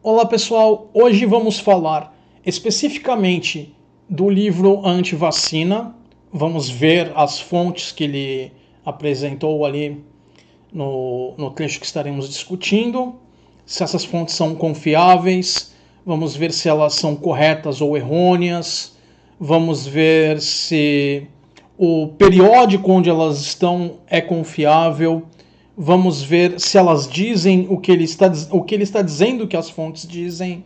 Olá pessoal, hoje vamos falar especificamente do livro Antivacina. Vamos ver as fontes que ele apresentou ali no trecho que estaremos discutindo, se essas fontes são confiáveis, vamos ver se elas são corretas ou errôneas, vamos ver se o periódico onde elas estão é confiável. Vamos ver se elas dizem o que ele está dizendo que as fontes dizem.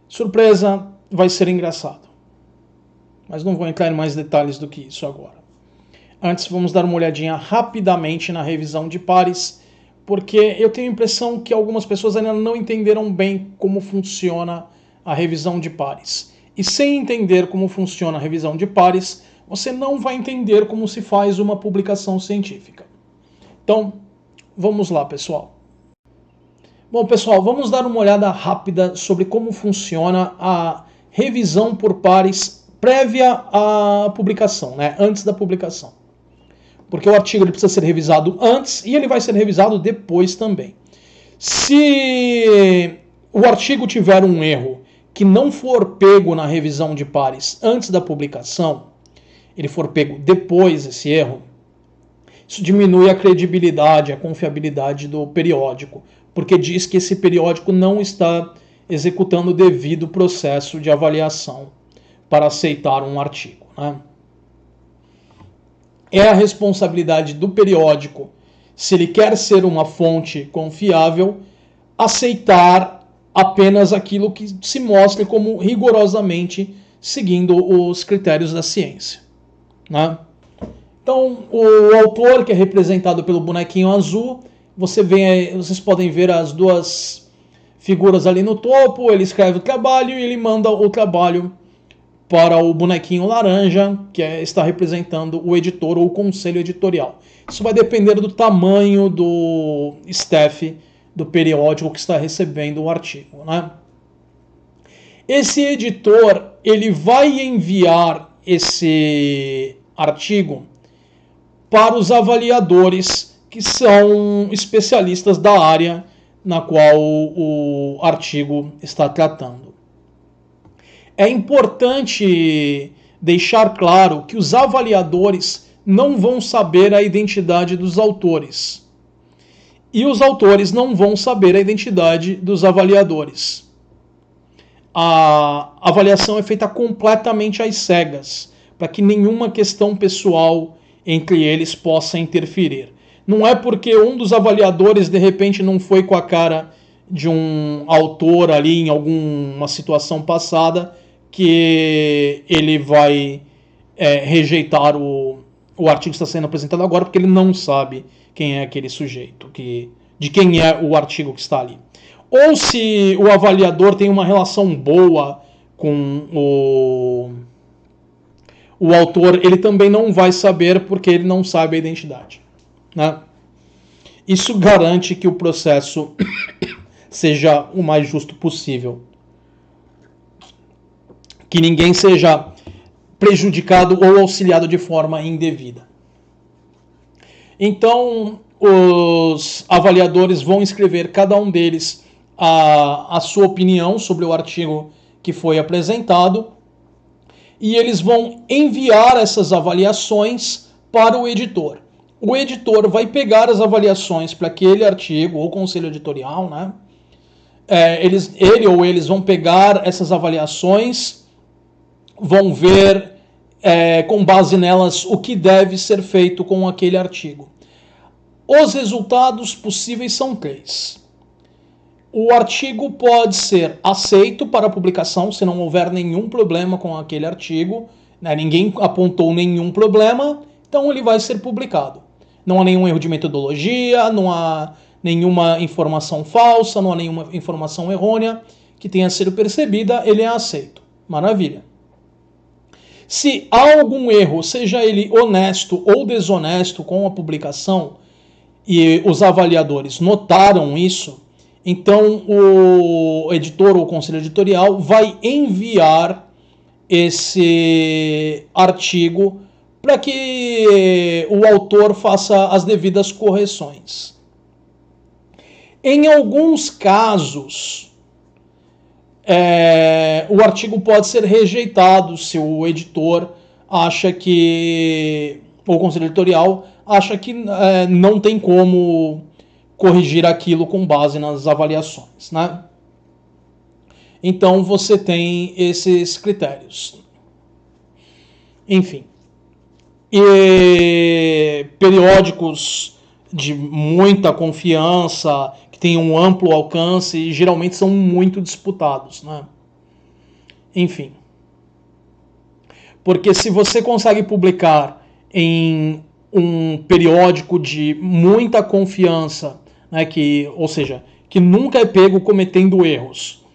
Surpresa, vai ser engraçado. Mas não vou entrar em mais detalhes do que isso agora. Antes, vamos dar uma olhadinha rapidamente na revisão de pares, porque eu tenho a impressão que algumas pessoas ainda não entenderam bem como funciona a revisão de pares. E sem entender como funciona a revisão de pares, você não vai entender como se faz uma publicação científica. Então, vamos lá, pessoal. Bom, pessoal, vamos dar uma olhada rápida sobre como funciona a revisão por pares prévia à publicação, né? Antes da publicação. Porque o artigo ele precisa ser revisado antes e ele vai ser revisado depois também. Se o artigo tiver um erro que não for pego na revisão de pares antes da publicação, ele for pego depois desse erro, isso diminui a credibilidade, a confiabilidade do periódico, porque diz que esse periódico não está executando o devido processo de avaliação para aceitar um artigo, né? É a responsabilidade do periódico, se ele quer ser uma fonte confiável, aceitar apenas aquilo que se mostre como rigorosamente seguindo os critérios da ciência, né? Então, o autor, que é representado pelo bonequinho azul, vocês podem ver as duas figuras ali no topo, ele escreve o trabalho e ele manda o trabalho para o bonequinho laranja, que está representando o editor ou o conselho editorial. Isso vai depender do tamanho do staff do periódico que está recebendo o artigo, né? Esse editor, ele vai enviar esse artigo para os avaliadores que são especialistas da área na qual o artigo está tratando. É importante deixar claro que os avaliadores não vão saber a identidade dos autores. E os autores não vão saber a identidade dos avaliadores. A avaliação é feita completamente às cegas, para que nenhuma questão pessoal entre eles possa interferir. Não é porque um dos avaliadores de repente não foi com a cara de um autor ali em alguma situação passada que ele vai rejeitar o artigo que está sendo apresentado agora, porque ele não sabe quem é aquele sujeito, de quem é o artigo que está ali. Ou se o avaliador tem uma relação boa com o autor, ele também não vai saber porque ele não sabe a identidade, né? Isso garante que o processo seja o mais justo possível. Que ninguém seja prejudicado ou auxiliado de forma indevida. Então, os avaliadores vão escrever, cada um deles, a sua opinião sobre o artigo que foi apresentado, e eles vão enviar essas avaliações para o editor. O editor vai pegar as avaliações para aquele artigo, ou conselho editorial, né? Ele ou eles vão pegar essas avaliações, vão ver, com base nelas, o que deve ser feito com aquele artigo. Os resultados possíveis são 3. O artigo pode ser aceito para publicação se não houver nenhum problema com aquele artigo, né? Ninguém apontou nenhum problema, então ele vai ser publicado. Não há nenhum erro de metodologia, não há nenhuma informação falsa, não há nenhuma informação errônea que tenha sido percebida, ele é aceito. Maravilha. Se há algum erro, seja ele honesto ou desonesto com a publicação, e os avaliadores notaram isso, então o editor ou o conselho editorial vai enviar esse artigo para que o autor faça as devidas correções. Em alguns casos, o artigo pode ser rejeitado se o editor acha que, ou o conselho editorial acha que não tem como corrigir aquilo com base nas avaliações, né? Então você tem esses critérios. Enfim. E periódicos de muita confiança, que têm um amplo alcance, geralmente são muito disputados, né? Enfim. Porque se você consegue publicar em um periódico de muita confiança, né, ou seja, que nunca é pego cometendo erros,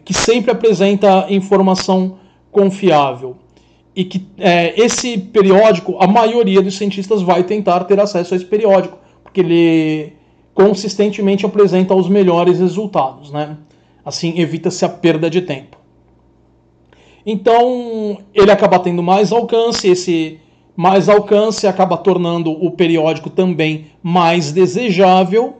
que sempre apresenta informação confiável, e que esse periódico, a maioria dos cientistas vai tentar ter acesso a esse periódico, porque ele consistentemente apresenta os melhores resultados, né? Assim evita-se a perda de tempo. Então ele acaba tendo mais alcance, esse mais alcance acaba tornando o periódico também mais desejável,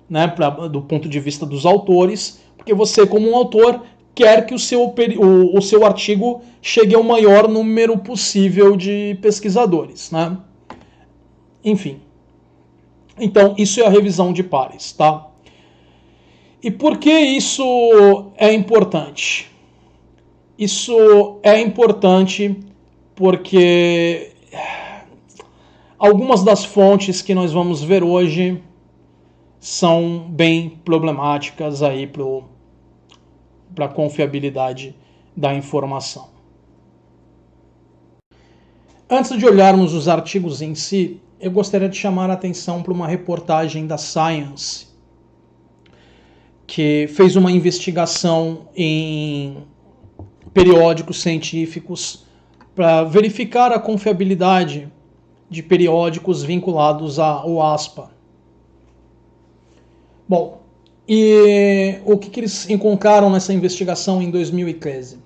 né, do ponto de vista dos autores, porque você, como um autor, quer que o seu artigo chegue ao maior número possível de pesquisadores, né? Enfim. Então, isso é a revisão de pares, tá? E por que isso é importante? Isso é importante porque algumas das fontes que nós vamos ver hoje são bem problemáticas aí para a confiabilidade da informação. Antes de olharmos os artigos em si, eu gostaria de chamar a atenção para uma reportagem da Science, que fez uma investigação em periódicos científicos para verificar a confiabilidade de periódicos vinculados ao ASPA. Bom, e o que eles encontraram nessa investigação em 2013?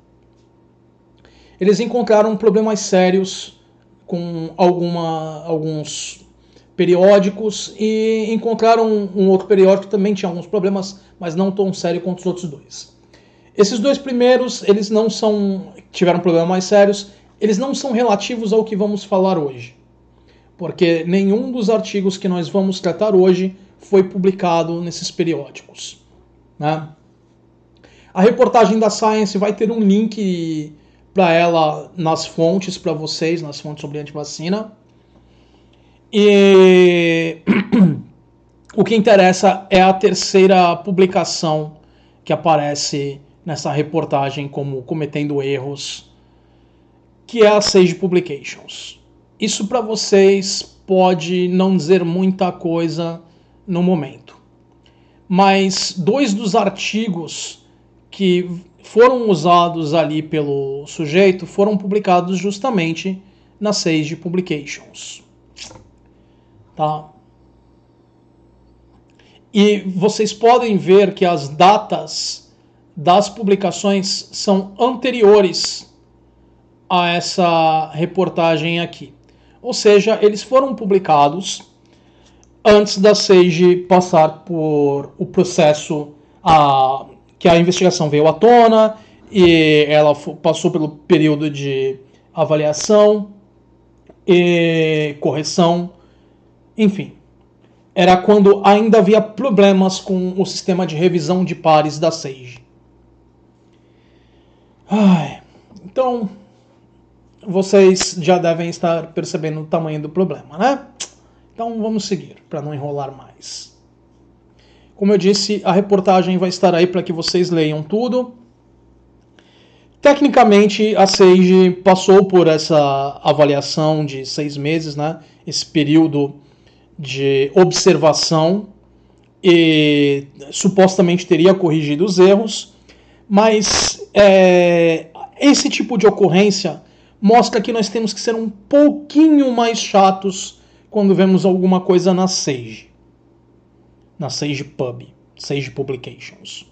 Eles encontraram problemas sérios com alguns periódicos e encontraram um outro periódico que também tinha alguns problemas, mas não tão sério quanto os outros dois. Esses dois primeiros, eles não tiveram problemas mais sérios, eles não são relativos ao que vamos falar hoje, porque nenhum dos artigos que nós vamos tratar hoje foi publicado nesses periódicos, né? A reportagem da Science vai ter um link para ela nas fontes para vocês, nas fontes sobre antivacina. E o que interessa é a terceira publicação que aparece nessa reportagem como cometendo erros, que é a Sage Publications. Isso para vocês pode não dizer muita coisa no momento, mas dois dos artigos que foram usados ali pelo sujeito foram publicados justamente na Sage Publications, tá? E vocês podem ver que as datas das publicações são anteriores a essa reportagem aqui, ou seja, eles foram publicados antes da Sage passar por o processo que a investigação veio à tona e ela passou pelo período de avaliação e correção, enfim. Era quando ainda havia problemas com o sistema de revisão de pares da Sage. Então, vocês já devem estar percebendo o tamanho do problema, né? Então vamos seguir, para não enrolar mais. Como eu disse, a reportagem vai estar aí para que vocês leiam tudo. Tecnicamente, a Sage passou por essa avaliação de 6 meses, né? Esse período de observação, e supostamente teria corrigido os erros, mas esse tipo de ocorrência mostra que nós temos que ser um pouquinho mais chatos quando vemos alguma coisa na Sage Pub, Sage Publications.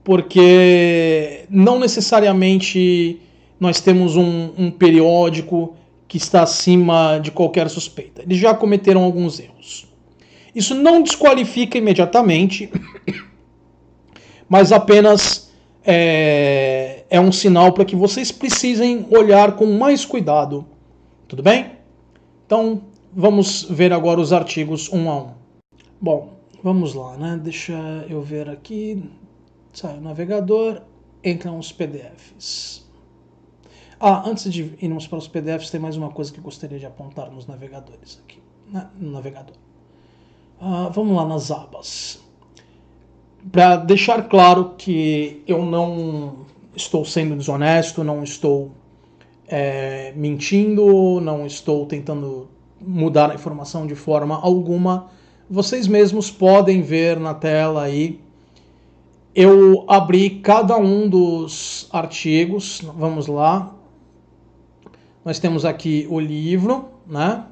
Porque não necessariamente nós temos um periódico que está acima de qualquer suspeita. Eles já cometeram alguns erros. Isso não desqualifica imediatamente, mas apenas é um sinal para que vocês precisem olhar com mais cuidado. Tudo bem? Então, vamos ver agora os artigos um a um. Bom, vamos lá, né? Deixa eu ver aqui. Sai o navegador, entram os PDFs. Antes de irmos para os PDFs, tem mais uma coisa que eu gostaria de apontar nos navegadores aqui, né? No navegador. Vamos lá nas abas. Para deixar claro que eu não estou sendo desonesto, não estou mentindo, não estou tentando mudar a informação de forma alguma, vocês mesmos podem ver na tela aí. Eu abri cada um dos artigos, vamos lá. Nós temos aqui o livro, né?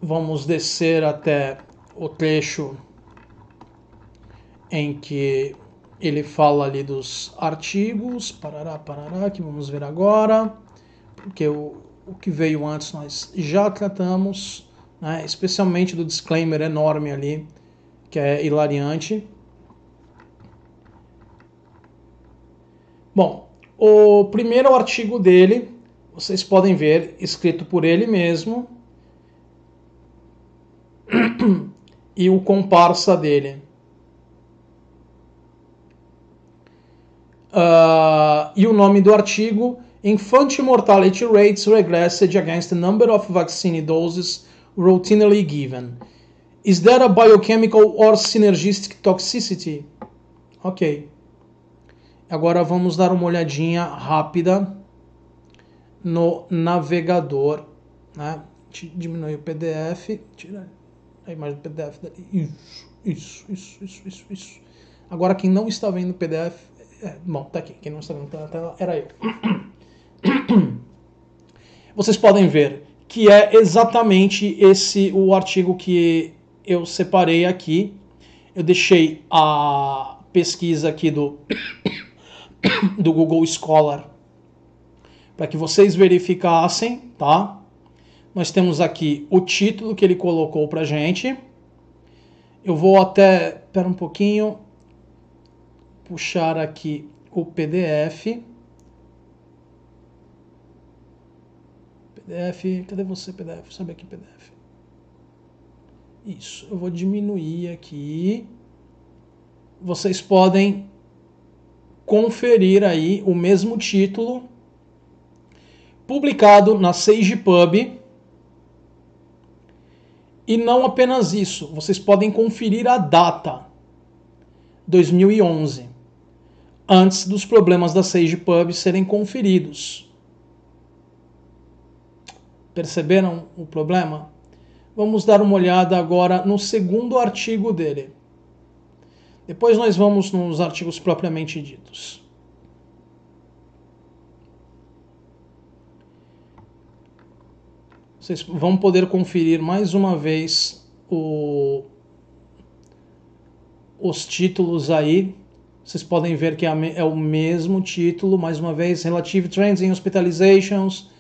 Vamos descer até o trecho em que ele fala ali dos artigos, parará, que vamos ver agora, porque o que veio antes nós já tratamos, né? Especialmente do disclaimer enorme ali, que é hilariante. Bom, o primeiro artigo dele, vocês podem ver, escrito por ele mesmo, e o comparsa dele. E o nome do artigo: Infant mortality rates regressed against the number of vaccine doses routinely given. Is there a biochemical or synergistic toxicity? Ok. Agora vamos dar uma olhadinha rápida no navegador, né? Diminui o PDF, tira a imagem do PDF dali. Isso. Agora quem não está vendo o PDF, bom, tá aqui. Quem não está vendo a tela era eu. Vocês podem ver que é exatamente esse o artigo que eu separei aqui. Eu deixei a pesquisa aqui do Google Scholar para que vocês verificassem, tá? Nós temos aqui o título que ele colocou pra gente. Eu vou até, espera um pouquinho, puxar aqui o PDF. Cadê você, PDF? Sabe aqui, PDF. Isso, eu vou diminuir aqui. Vocês podem conferir aí o mesmo título publicado na SagePub. E não apenas isso, vocês podem conferir a data, 2011, antes dos problemas da SagePub serem conferidos. Perceberam o problema? Vamos dar uma olhada agora no segundo artigo dele. Depois nós vamos nos artigos propriamente ditos. Vocês vão poder conferir mais uma vez os títulos aí. Vocês podem ver que é o mesmo título, mais uma vez, Relative Trends in Hospitalizations,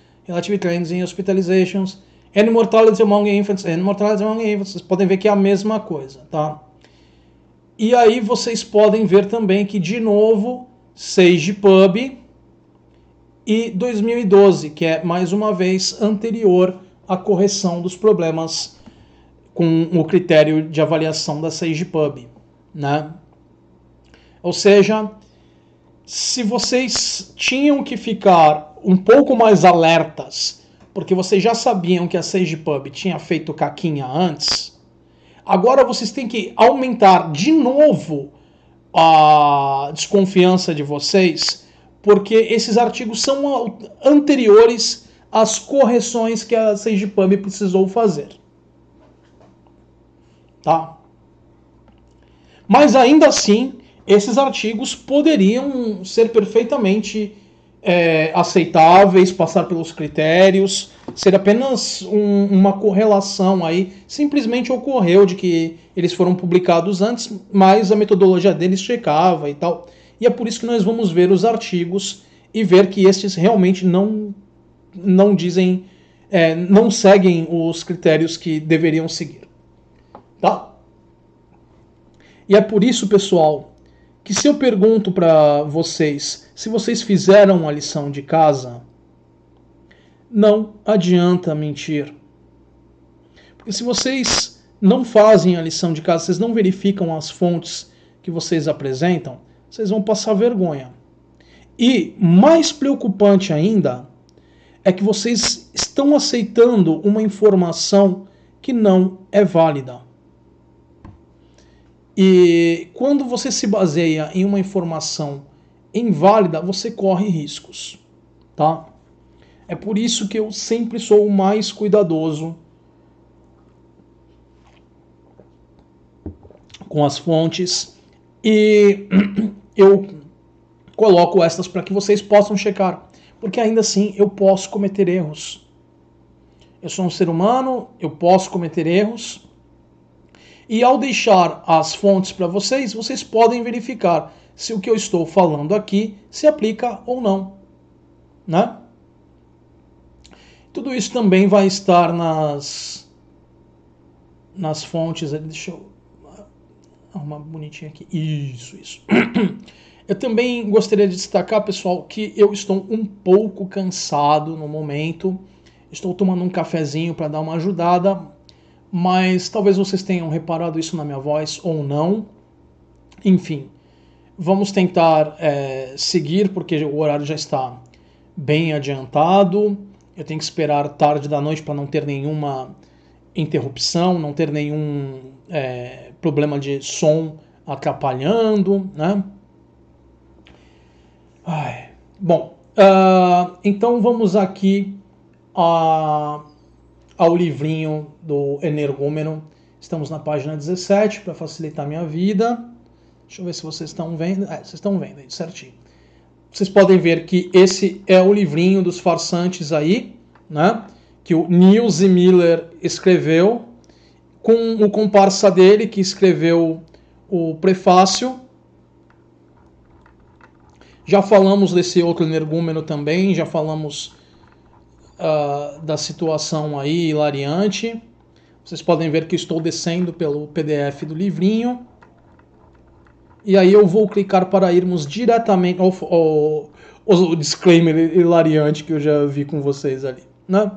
and Mortality Among Infants, Vocês podem ver que é a mesma coisa, tá? E aí vocês podem ver também que, de novo, SagePub e 2012, que é, mais uma vez, anterior à correção dos problemas com o critério de avaliação da SagePub, né? Ou seja, se vocês tinham que ficar um pouco mais alertas, porque vocês já sabiam que a SagePub tinha feito caquinha antes, agora vocês têm que aumentar de novo a desconfiança de vocês, porque esses artigos são anteriores às correções que a SagePub precisou fazer. Tá? Mas ainda assim, esses artigos poderiam ser perfeitamente aceitáveis, passar pelos critérios, ser apenas uma correlação aí, simplesmente ocorreu de que eles foram publicados antes, mas a metodologia deles checava e tal. E é por isso que nós vamos ver os artigos e ver que estes realmente não dizem, não seguem os critérios que deveriam seguir. Tá? E é por isso, pessoal, que se eu pergunto para vocês se vocês fizeram a lição de casa, não adianta mentir. Porque se vocês não fazem a lição de casa, vocês não verificam as fontes que vocês apresentam, vocês vão passar vergonha. E mais preocupante ainda é que vocês estão aceitando uma informação que não é válida. E quando você se baseia em uma informação inválida, você corre riscos, tá? É por isso que eu sempre sou o mais cuidadoso com as fontes e eu coloco estas para que vocês possam checar, porque ainda assim eu posso cometer erros. Eu sou um ser humano, eu posso cometer erros. E ao deixar as fontes para vocês, vocês podem verificar se o que eu estou falando aqui se aplica ou não, né? Tudo isso também vai estar nas fontes. Deixa eu arrumar bonitinho aqui. Isso. Eu também gostaria de destacar, pessoal, que eu estou um pouco cansado no momento. Estou tomando um cafezinho para dar uma ajudada, mas talvez vocês tenham reparado isso na minha voz ou não. Enfim, vamos tentar seguir, porque o horário já está bem adiantado. Eu tenho que esperar tarde da noite para não ter nenhuma interrupção, não ter nenhum problema de som atrapalhando, né? Bom, então vamos aqui ao livrinho do Energúmeno. Estamos na página 17 para facilitar a minha vida. Deixa eu ver se vocês estão vendo. Vocês estão vendo aí certinho. Vocês podem ver que esse é o livrinho dos farsantes aí, né? Que o Niels Miller escreveu, com o comparsa dele que escreveu o prefácio. Já falamos desse outro energúmeno também, já falamos da situação aí hilariante. Vocês podem ver que estou descendo pelo PDF do livrinho. E aí eu vou clicar para irmos diretamente ao disclaimer hilariante que eu já vi com vocês ali, né?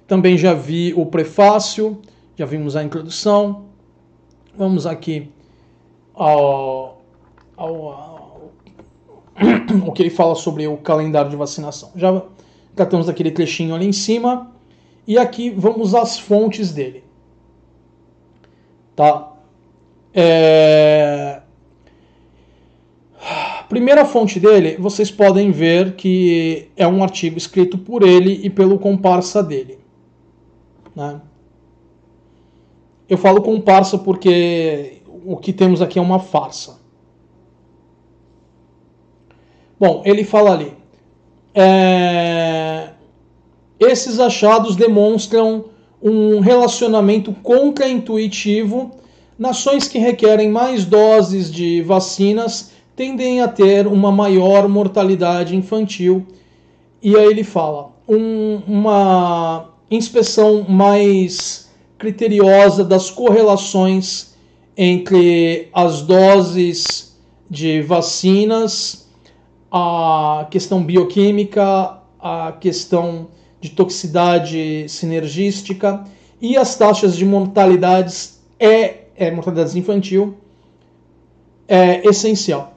Também já vi o prefácio, já vimos a introdução. Vamos aqui ao o que ele fala sobre o calendário de vacinação. Já tratamos daquele trechinho ali em cima. E aqui vamos às fontes dele. Tá? A primeira fonte dele, vocês podem ver que é um artigo escrito por ele e pelo comparsa dele. Né? Eu falo comparsa porque o que temos aqui é uma farsa. Bom, ele fala ali. Esses achados demonstram um relacionamento contraintuitivo. Nações que requerem mais doses de vacinas tendem a ter uma maior mortalidade infantil. E aí ele fala, uma inspeção mais criteriosa das correlações entre as doses de vacinas, a questão bioquímica, a questão de toxicidade sinergística e as taxas de mortalidade infantil é essencial.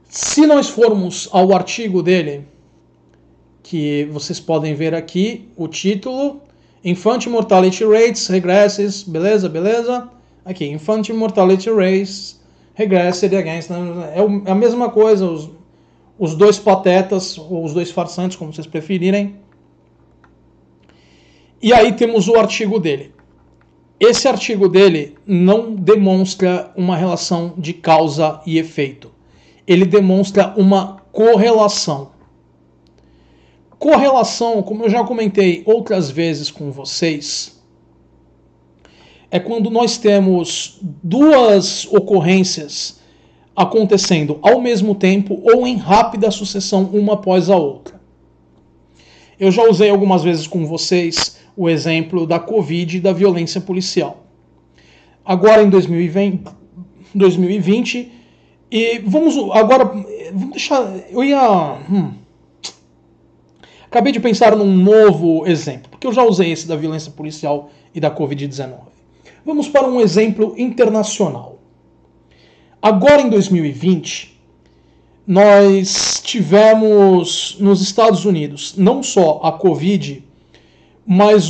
Se nós formos ao artigo dele, que vocês podem ver aqui, o título, Infant Mortality Rates Regresses, beleza? Aqui, Infant Mortality Rates Regressed Against... É a mesma coisa, os dois patetas, ou os dois farsantes, como vocês preferirem. E aí temos o artigo dele. Esse artigo dele não demonstra uma relação de causa e efeito. Ele demonstra uma correlação. Correlação, como eu já comentei outras vezes com vocês, é quando nós temos duas ocorrências acontecendo ao mesmo tempo ou em rápida sucessão uma após a outra. Eu já usei algumas vezes com vocês o exemplo da Covid e da violência policial. Agora em 2020, 2020. E vamos agora, vamos deixar, acabei de pensar num novo exemplo, porque eu já usei esse da violência policial e da Covid-19. Vamos para um exemplo internacional. Agora em 2020, nós tivemos nos Estados Unidos não só a Covid, mas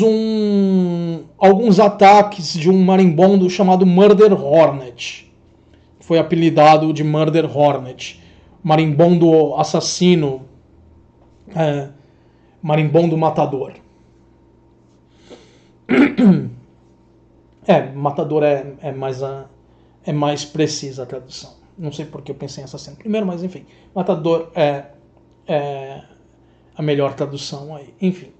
alguns ataques de um marimbondo chamado Murder Hornet. Foi apelidado de Murder Hornet. Marimbondo assassino, marimbondo matador. Matador é mais precisa a tradução. Não sei porque eu pensei em assassino primeiro, mas enfim. Matador é a melhor tradução aí. Enfim.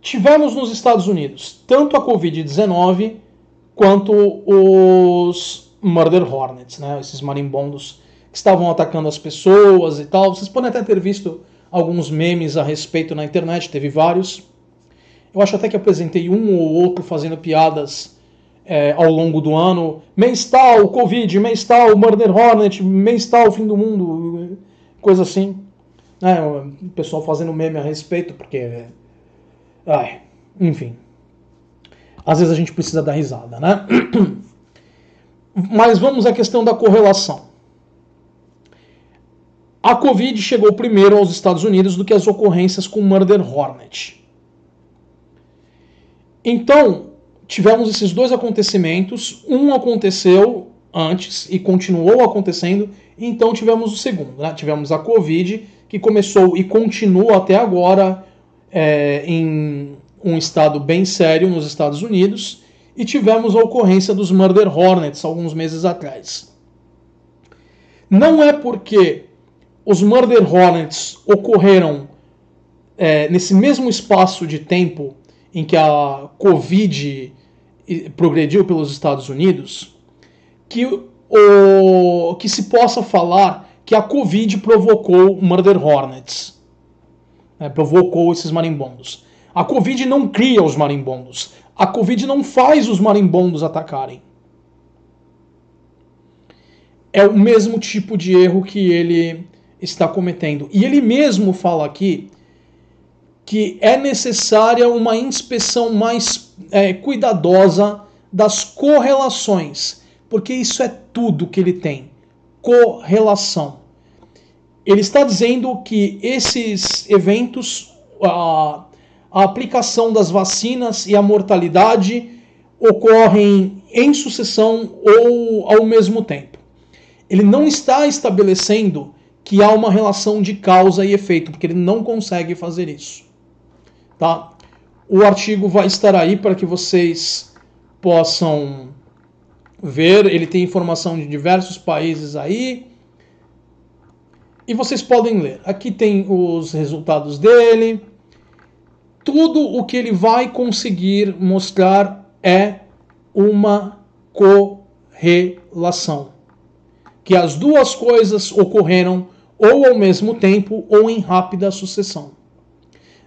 Tivemos nos Estados Unidos tanto a Covid-19 quanto os Murder Hornets, né? Esses marimbondos que estavam atacando as pessoas e tal. Vocês podem até ter visto alguns memes a respeito na internet, teve vários. Eu acho até que apresentei um ou outro fazendo piadas ao longo do ano. Mês tal, Covid, mês tal, Murder Hornet, mês tal, fim do mundo, coisa assim. O pessoal fazendo meme a respeito, porque... enfim. Às vezes a gente precisa dar risada, né? Mas vamos à questão da correlação. A Covid chegou primeiro aos Estados Unidos do que as ocorrências com Murder Hornet. Então, tivemos esses dois acontecimentos. Um aconteceu antes e continuou acontecendo. Então tivemos o segundo, né? Tivemos a Covid, que começou e continua até agora em um estado bem sério nos Estados Unidos. E tivemos a ocorrência dos Murder Hornets alguns meses atrás. Não é porque os Murder Hornets ocorreram nesse mesmo espaço de tempo em que a Covid progrediu pelos Estados Unidos, que se possa falar que a Covid provocou Murder Hornets, provocou esses marimbondos. A Covid não cria os marimbondos. A Covid não faz os marimbondos atacarem. É o mesmo tipo de erro que ele está cometendo. E ele mesmo fala aqui que é necessária uma inspeção mais cuidadosa das correlações, porque isso é tudo que ele tem. Correlação. Ele está dizendo que esses eventos, a aplicação das vacinas e a mortalidade ocorrem em sucessão ou ao mesmo tempo. Ele não está estabelecendo que há uma relação de causa e efeito, porque ele não consegue fazer isso. Tá? O artigo vai estar aí para que vocês possam ver. Ele tem informação de diversos países aí. E vocês podem ler. Aqui tem os resultados dele. Tudo o que ele vai conseguir mostrar é uma correlação. Que as duas coisas ocorreram ou ao mesmo tempo ou em rápida sucessão.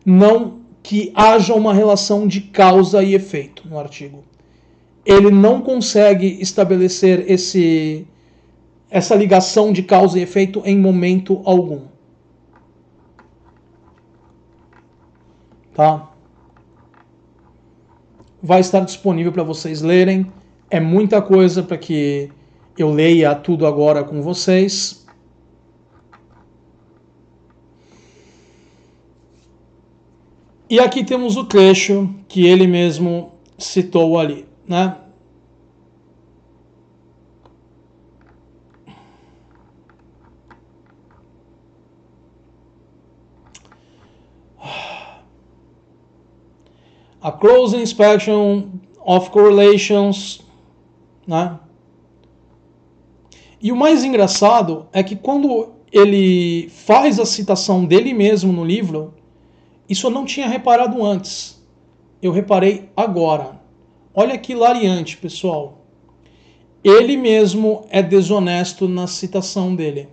Não que haja uma relação de causa e efeito no artigo. Ele não consegue estabelecer essa ligação de causa e efeito em momento algum. Tá? Vai estar disponível para vocês lerem. É muita coisa para que eu leia tudo agora com vocês. E aqui temos o trecho que ele mesmo citou ali, né? A close inspection of correlations, né? E o mais engraçado é que quando ele faz a citação dele mesmo no livro, isso eu não tinha reparado antes. Eu reparei agora. Olha que hilariante, pessoal. Ele mesmo é desonesto na citação dele.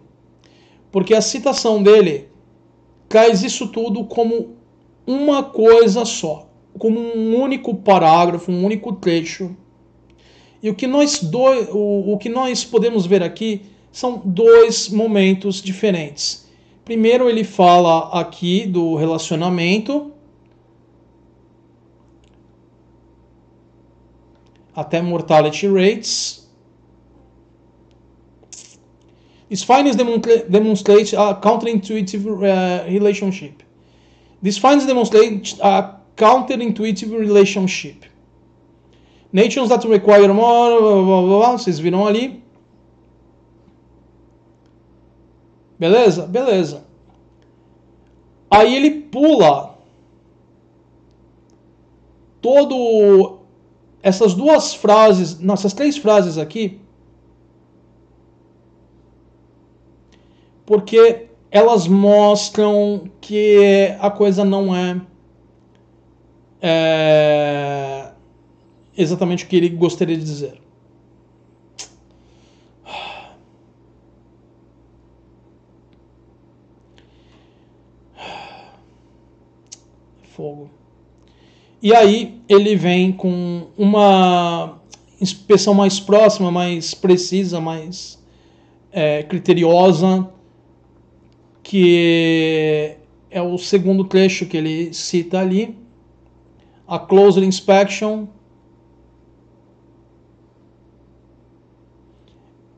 Porque a citação dele traz isso tudo como uma coisa só. Como um único parágrafo, um único trecho. E o que nós podemos ver aqui são dois momentos diferentes. Primeiro ele fala aqui do relacionamento, até mortality rates. These findings demonstrate a counterintuitive relationship. These findings demonstrate a counterintuitive relationship. Nations that require more... Vocês viram ali? Beleza? Beleza. Aí ele pula essas duas frases, essas três frases aqui, porque elas mostram que a coisa não é exatamente o que ele gostaria de dizer. Fogo. E aí ele vem com uma inspeção mais próxima, mais precisa, mais criteriosa, que é o segundo trecho que ele cita ali. A closer inspection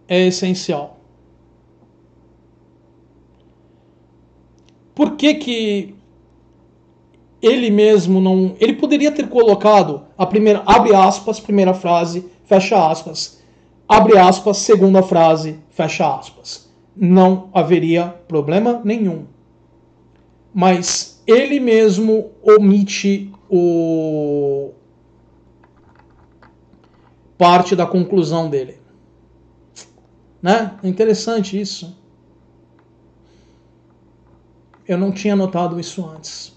é essencial. Por que ele mesmo não... Ele poderia ter colocado a primeira, abre aspas, primeira frase, fecha aspas, abre aspas, segunda frase, fecha aspas. Não haveria problema nenhum. Mas ele mesmo omite parte da conclusão dele. Né? É interessante isso. Eu não tinha notado isso antes.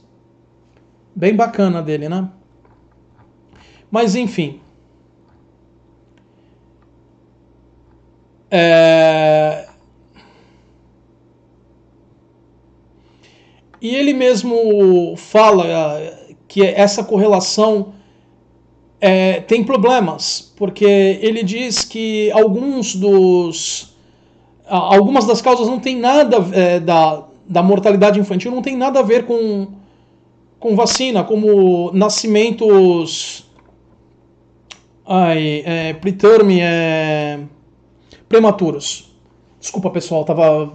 Bem bacana dele, né? Mas enfim. E ele mesmo fala que essa correlação tem problemas, porque ele diz que algumas das causas não tem nada da mortalidade infantil não tem nada a ver com vacina, como nascimentos preterm, prematuros. Desculpa, pessoal, estava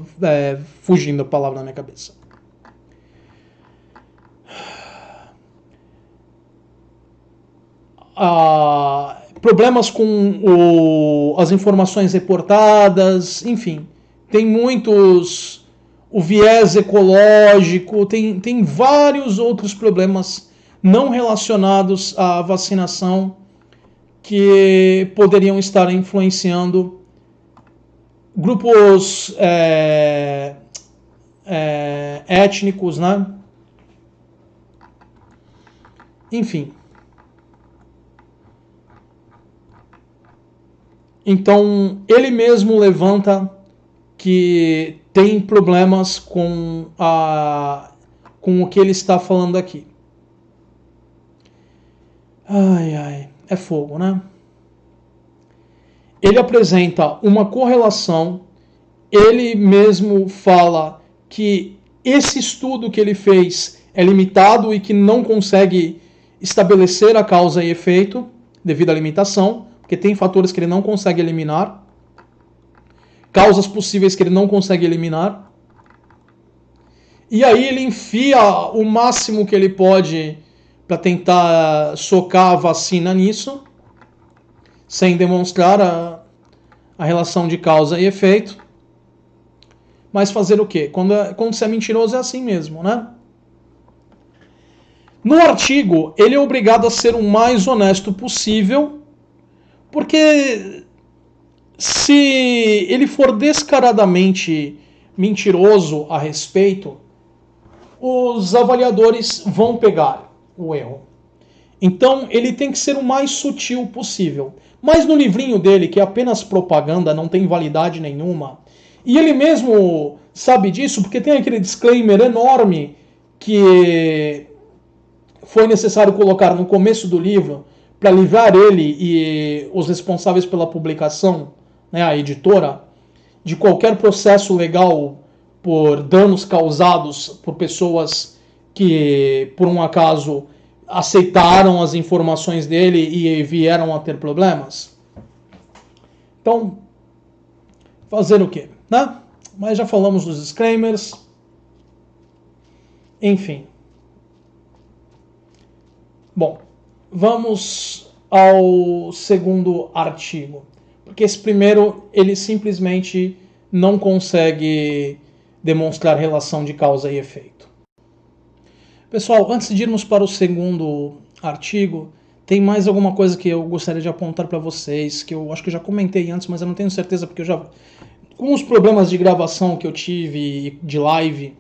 fugindo a palavra na minha cabeça. Problemas com as informações reportadas, enfim, tem muitos... O viés ecológico, tem vários outros problemas não relacionados à vacinação que poderiam estar influenciando grupos étnicos, né? Enfim. Então, ele mesmo levanta que tem problemas com o que ele está falando aqui. É fogo, né? Ele apresenta uma correlação, ele mesmo fala que esse estudo que ele fez é limitado e que não consegue estabelecer a causa e efeito devido à limitação, porque tem fatores que ele não consegue eliminar, causas possíveis que ele não consegue eliminar. E aí ele enfia o máximo que ele pode para tentar socar a vacina nisso, sem demonstrar a relação de causa e efeito. Mas fazer o quê? Quando você é mentiroso é assim mesmo, né? No artigo, ele é obrigado a ser o mais honesto possível, porque se ele for descaradamente mentiroso a respeito, os avaliadores vão pegar o erro. Então ele tem que ser o mais sutil possível. Mas no livrinho dele, que é apenas propaganda, não tem validade nenhuma, e ele mesmo sabe disso, porque tem aquele disclaimer enorme que foi necessário colocar no começo do livro para livrar ele e os responsáveis pela publicação, né, a editora, de qualquer processo legal por danos causados por pessoas que, por um acaso, aceitaram as informações dele e vieram a ter problemas. Então, fazer o quê, né? Mas já falamos dos disclaimers. Enfim. Bom, vamos ao segundo artigo. Porque esse primeiro, ele simplesmente não consegue demonstrar relação de causa e efeito. Pessoal, antes de irmos para o segundo artigo, tem mais alguma coisa que eu gostaria de apontar para vocês, que eu acho que eu já comentei antes, mas eu não tenho certeza, porque eu já... Com os problemas de gravação que eu tive de live,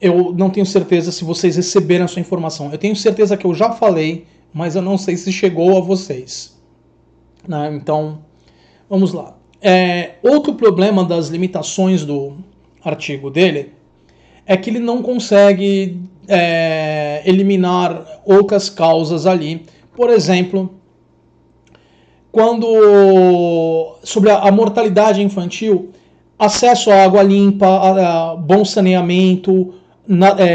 eu não tenho certeza se vocês receberam essa informação. Eu tenho certeza que eu já falei, mas eu não sei se chegou a vocês. Né? Então, vamos lá. Outro problema das limitações do artigo dele é que ele não consegue eliminar outras causas ali. Por exemplo, sobre a mortalidade infantil, acesso à água limpa, a bom saneamento,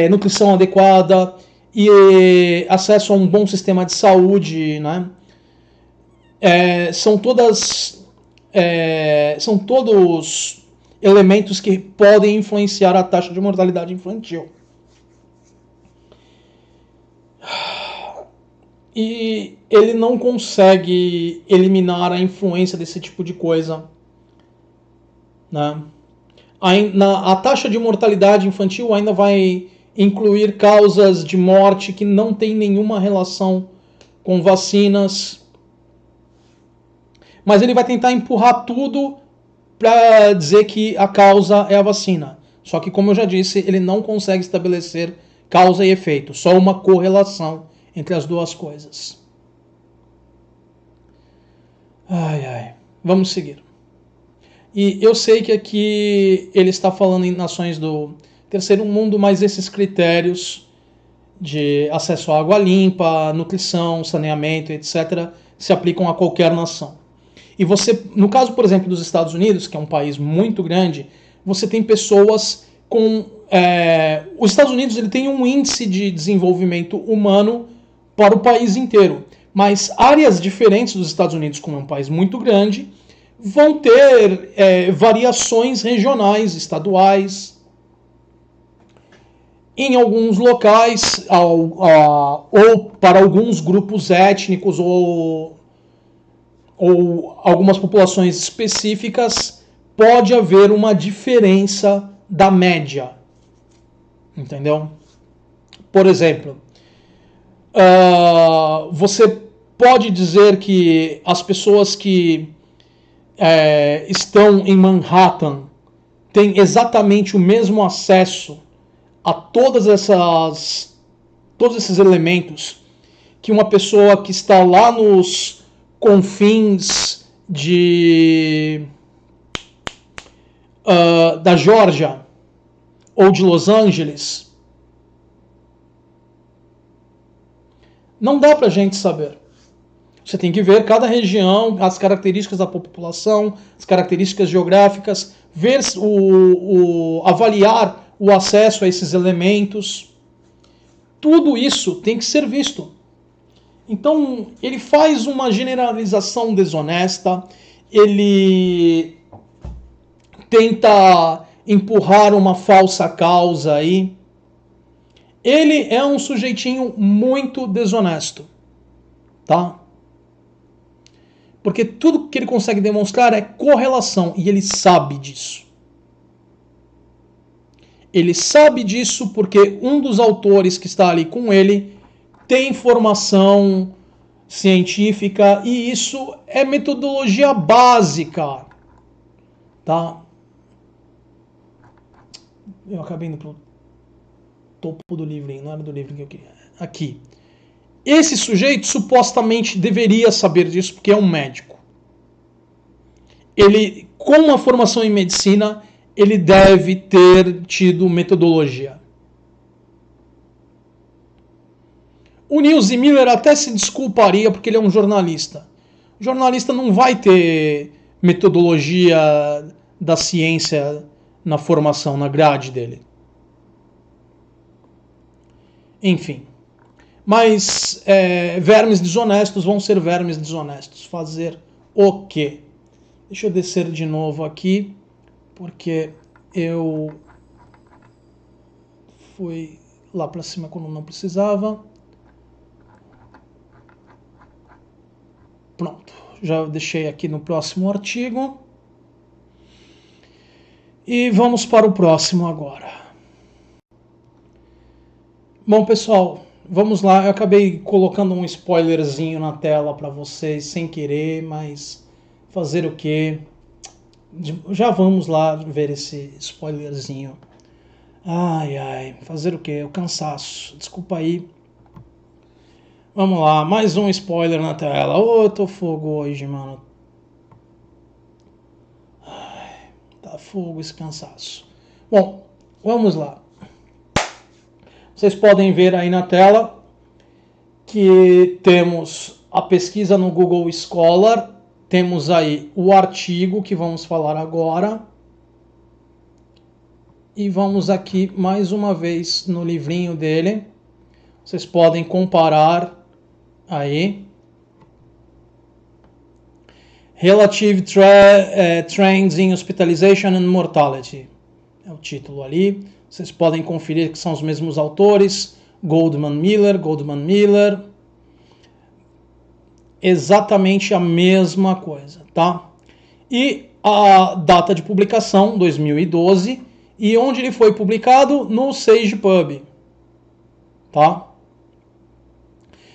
nutrição adequada e acesso a um bom sistema de saúde, né? São todos elementos que podem influenciar a taxa de mortalidade infantil. E ele não consegue eliminar a influência desse tipo de coisa, né? A taxa de mortalidade infantil ainda vai incluir causas de morte que não tem nenhuma relação com vacinas, mas ele vai tentar empurrar tudo para dizer que a causa é a vacina. Só que, como eu já disse, ele não consegue estabelecer causa e efeito, só uma correlação entre as duas coisas. Vamos seguir. E eu sei que aqui ele está falando em nações do terceiro mundo, mas esses critérios de acesso à água limpa, nutrição, saneamento, etc., se aplicam a qualquer nação. E você, no caso, por exemplo, dos Estados Unidos, que é um país muito grande, você tem pessoas com... os Estados Unidos ele tem um índice de desenvolvimento humano para o país inteiro, mas áreas diferentes dos Estados Unidos, como é um país muito grande, vão ter variações regionais, estaduais. Em alguns locais, ou para alguns grupos étnicos, ou algumas populações específicas, pode haver uma diferença da média. Entendeu? Por exemplo, você pode dizer que as pessoas que estão em Manhattan têm exatamente o mesmo acesso a todos esses elementos que uma pessoa que está lá nos confins da Geórgia ou de Los Angeles. Não dá pra gente saber. Você tem que ver cada região, as características da população, as características geográficas, ver avaliar o acesso a esses elementos. Tudo isso tem que ser visto. Então, ele faz uma generalização desonesta, ele tenta empurrar uma falsa causa aí. Ele é um sujeitinho muito desonesto, tá? Porque tudo que ele consegue demonstrar é correlação, e ele sabe disso. Ele sabe disso porque um dos autores que está ali com ele tem formação científica, e isso é metodologia básica, tá? Eu acabei indo pro topo do livro, não era do livro que eu queria. Aqui. Esse sujeito supostamente deveria saber disso porque é um médico. Ele, com uma formação em medicina, ele deve ter tido metodologia. O Nils Miller até se desculparia porque ele é um jornalista. O jornalista não vai ter metodologia da ciência na formação, na grade dele. Enfim. Mas vermes desonestos vão ser vermes desonestos. Fazer o quê? Deixa eu descer de novo aqui, porque eu fui lá para cima quando não precisava. Pronto, já deixei aqui no próximo artigo. E vamos para o próximo agora. Bom, pessoal, vamos lá. Eu acabei colocando um spoilerzinho na tela para vocês sem querer, mas fazer o quê? Já vamos lá ver esse spoilerzinho. Ai, fazer o quê? O cansaço. Desculpa aí. Vamos lá, mais um spoiler na tela. Ô, eu tô fogo hoje, mano. Ai, tá fogo esse cansaço. Bom, vamos lá. Vocês podem ver aí na tela que temos a pesquisa no Google Scholar, temos aí o artigo que vamos falar agora, e vamos aqui mais uma vez no livrinho dele. Vocês podem comparar aí. Relative Trends in Hospitalization and Mortality. É o título ali. Vocês podem conferir que são os mesmos autores. Goldman Miller. Exatamente a mesma coisa, tá? E a data de publicação, 2012. E onde ele foi publicado? No SagePub. Tá?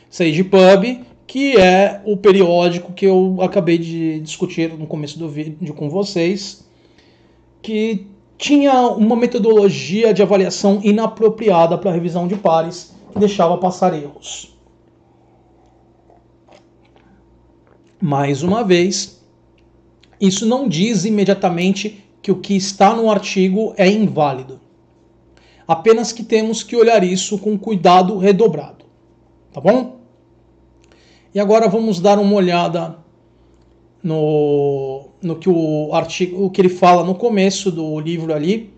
SagePub, que é o periódico que eu acabei de discutir no começo do vídeo com vocês, que tinha uma metodologia de avaliação inapropriada para revisão de pares, que deixava passar erros. Mais uma vez, isso não diz imediatamente que o que está no artigo é inválido. Apenas que temos que olhar isso com cuidado redobrado. Tá bom? E agora vamos dar uma olhada no que o artigo, o que ele fala no começo do livro ali.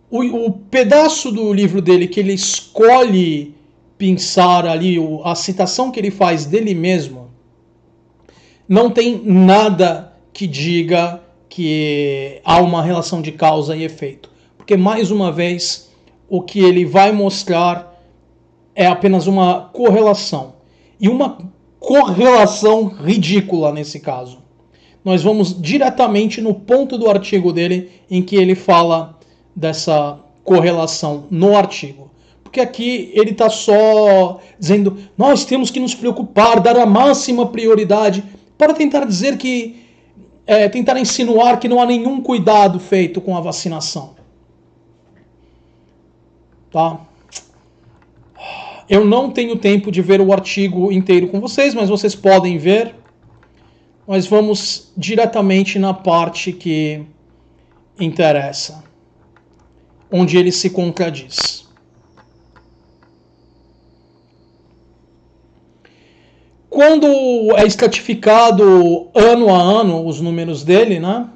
O pedaço do livro dele que ele escolhe pensar ali, a citação que ele faz dele mesmo, não tem nada que diga que há uma relação de causa e efeito. Porque, mais uma vez, o que ele vai mostrar é apenas uma correlação. E uma correlação ridícula nesse caso. Nós vamos diretamente no ponto do artigo dele em que ele fala dessa correlação no artigo. Porque aqui ele está só dizendo: nós temos que nos preocupar, dar a máxima prioridade, para tentar dizer que tentar insinuar que não há nenhum cuidado feito com a vacinação. Tá? Eu não tenho tempo de ver o artigo inteiro com vocês, mas vocês podem ver. Nós vamos diretamente na parte que interessa, onde ele se contradiz. Quando é estratificado ano a ano os números dele, né?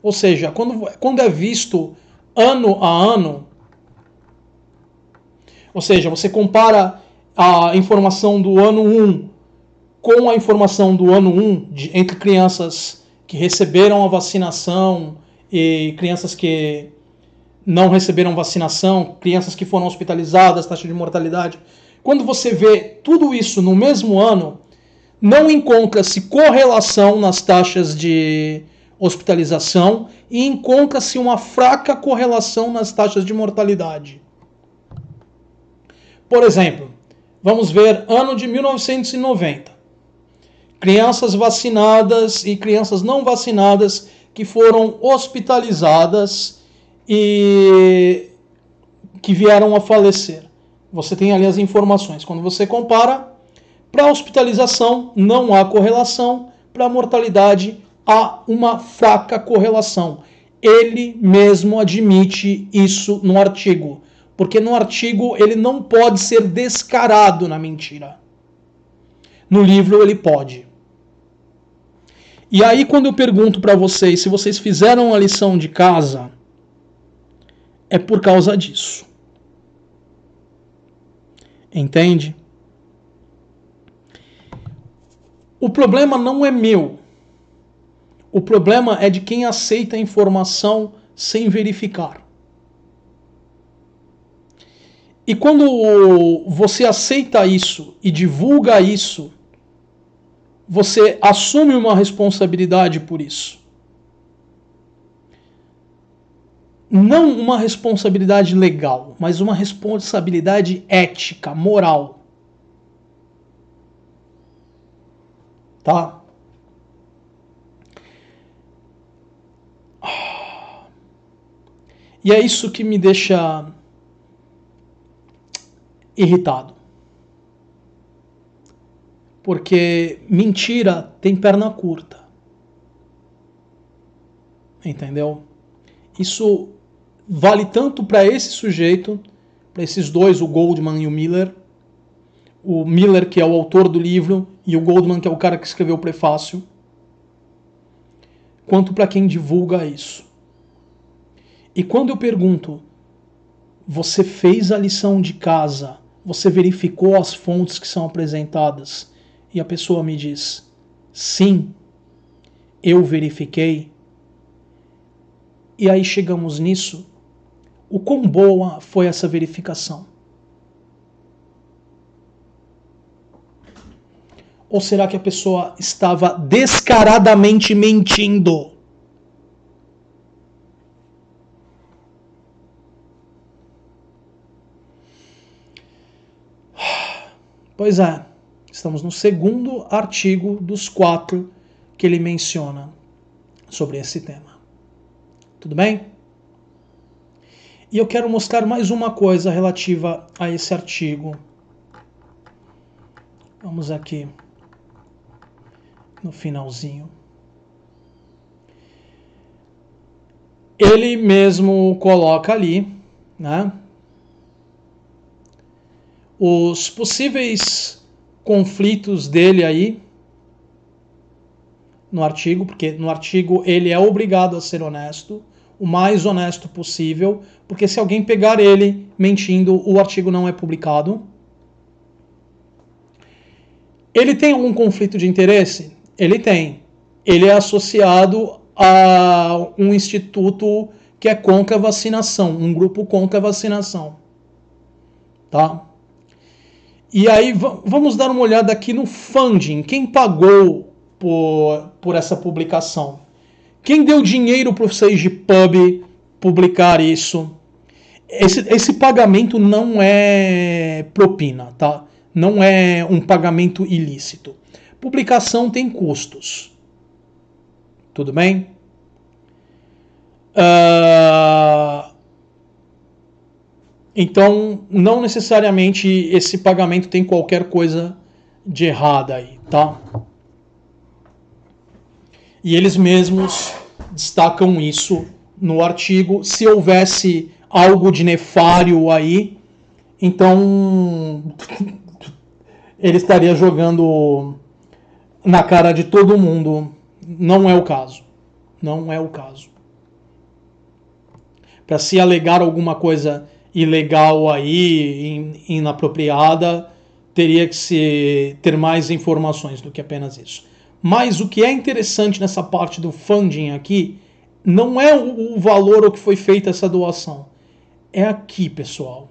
Ou seja, quando é visto ano a ano, ou seja, você compara a informação do ano 1 com a informação do ano 1 entre crianças que receberam a vacinação e crianças que não receberam vacinação, crianças que foram hospitalizadas, taxa de mortalidade. Quando você vê tudo isso no mesmo ano, não encontra-se correlação nas taxas de hospitalização e encontra-se uma fraca correlação nas taxas de mortalidade. Por exemplo, vamos ver ano de 1990. Crianças vacinadas e crianças não vacinadas que foram hospitalizadas e que vieram a falecer. Você tem ali as informações. Quando você compara, para a hospitalização não há correlação, para a mortalidade há uma fraca correlação. Ele mesmo admite isso no artigo. Porque no artigo ele não pode ser descarado na mentira. No livro ele pode. E aí quando eu pergunto para vocês se vocês fizeram a lição de casa, é por causa disso. Entende? O problema não é meu. O problema é de quem aceita a informação sem verificar. E quando você aceita isso e divulga isso, você assume uma responsabilidade por isso. Não uma responsabilidade legal, mas uma responsabilidade ética, moral. Tá? E é isso que me deixa irritado. Porque mentira tem perna curta. Entendeu? Isso vale tanto para esse sujeito, para esses dois, o Goldman e o Miller. O Miller, que é o autor do livro, e o Goldman, que é o cara que escreveu o prefácio, quanto para quem divulga isso. E quando eu pergunto, você fez a lição de casa, você verificou as fontes que são apresentadas, e a pessoa me diz, sim, eu verifiquei. E aí chegamos nisso, o quão boa foi essa verificação? Ou será que a pessoa estava descaradamente mentindo? Pois é, estamos no segundo artigo dos 4 que ele menciona sobre esse tema. Tudo bem? E eu quero mostrar mais uma coisa relativa a esse artigo. Vamos aqui no finalzinho. Ele mesmo coloca ali, né, os possíveis conflitos dele aí no artigo, porque no artigo ele é obrigado a ser honesto, o mais honesto possível, porque se alguém pegar ele mentindo, o artigo não é publicado. Ele tem algum conflito de interesse? Ele tem. Ele é associado a um instituto que é contra a vacinação, um grupo contra a vacinação. Tá? E aí vamos dar uma olhada aqui no funding. Quem pagou por essa publicação? Quem deu dinheiro para o SagePub publicar isso? Esse pagamento não é propina, tá? Não é um pagamento ilícito. Publicação tem custos. Tudo bem? Então, não necessariamente esse pagamento tem qualquer coisa de errada aí, tá? E eles mesmos destacam isso no artigo. Se houvesse algo de nefário aí, então ele estaria jogando na cara de todo mundo. Não é o caso. Não é o caso. Para se alegar alguma coisa ilegal aí, inapropriada, teria que ter mais informações do que apenas isso. Mas o que é interessante nessa parte do funding aqui não é o valor ao que foi feita essa doação. É aqui, pessoal.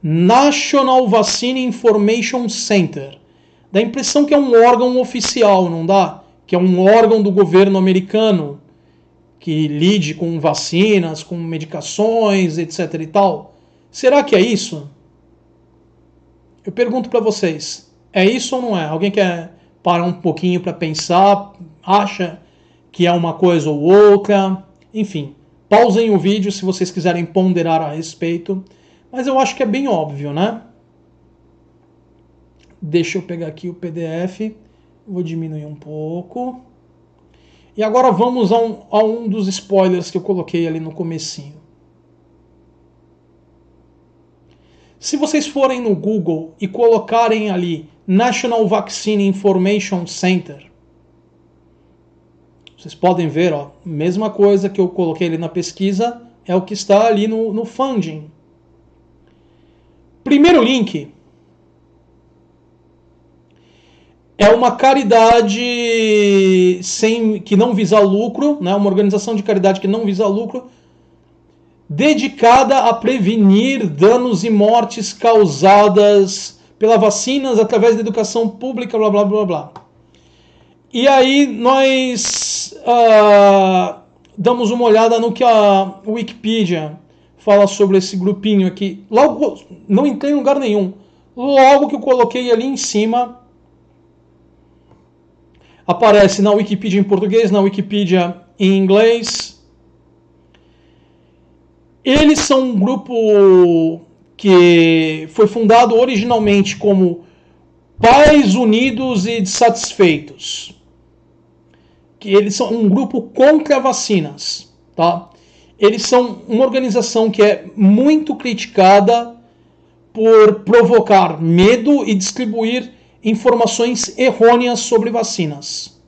National Vaccine Information Center. Dá a impressão que é um órgão oficial, não dá? Que é um órgão do governo americano que lide com vacinas, com medicações, etc e tal. Será que é isso? Eu pergunto para vocês, é isso ou não é? Alguém quer parar um pouquinho para pensar? Acha que é uma coisa ou outra? Enfim, pausem o vídeo se vocês quiserem ponderar a respeito. Mas eu acho que é bem óbvio, né? Deixa eu pegar aqui o PDF. Vou diminuir um pouco. E agora vamos a um dos spoilers que eu coloquei ali no comecinho. Se vocês forem no Google e colocarem ali National Vaccine Information Center, vocês podem ver, ó, mesma coisa que eu coloquei ali na pesquisa, é o que está ali no funding. Primeiro link é uma caridade que não visa lucro, né, uma organização de caridade que não visa lucro, dedicada a prevenir danos e mortes causadas pelas vacinas através da educação pública, blá blá blá blá. E aí nós damos uma olhada no que a Wikipedia fala sobre esse grupinho aqui. Logo, não entrei em lugar nenhum. Logo que eu coloquei ali em cima, aparece na Wikipedia em português, na Wikipedia em inglês. Eles são um grupo que foi fundado originalmente como Pais Unidos e Satisfeitos. Que eles são um grupo contra vacinas, tá? Eles são uma organização que é muito criticada por provocar medo e distribuir informações errôneas sobre vacinas.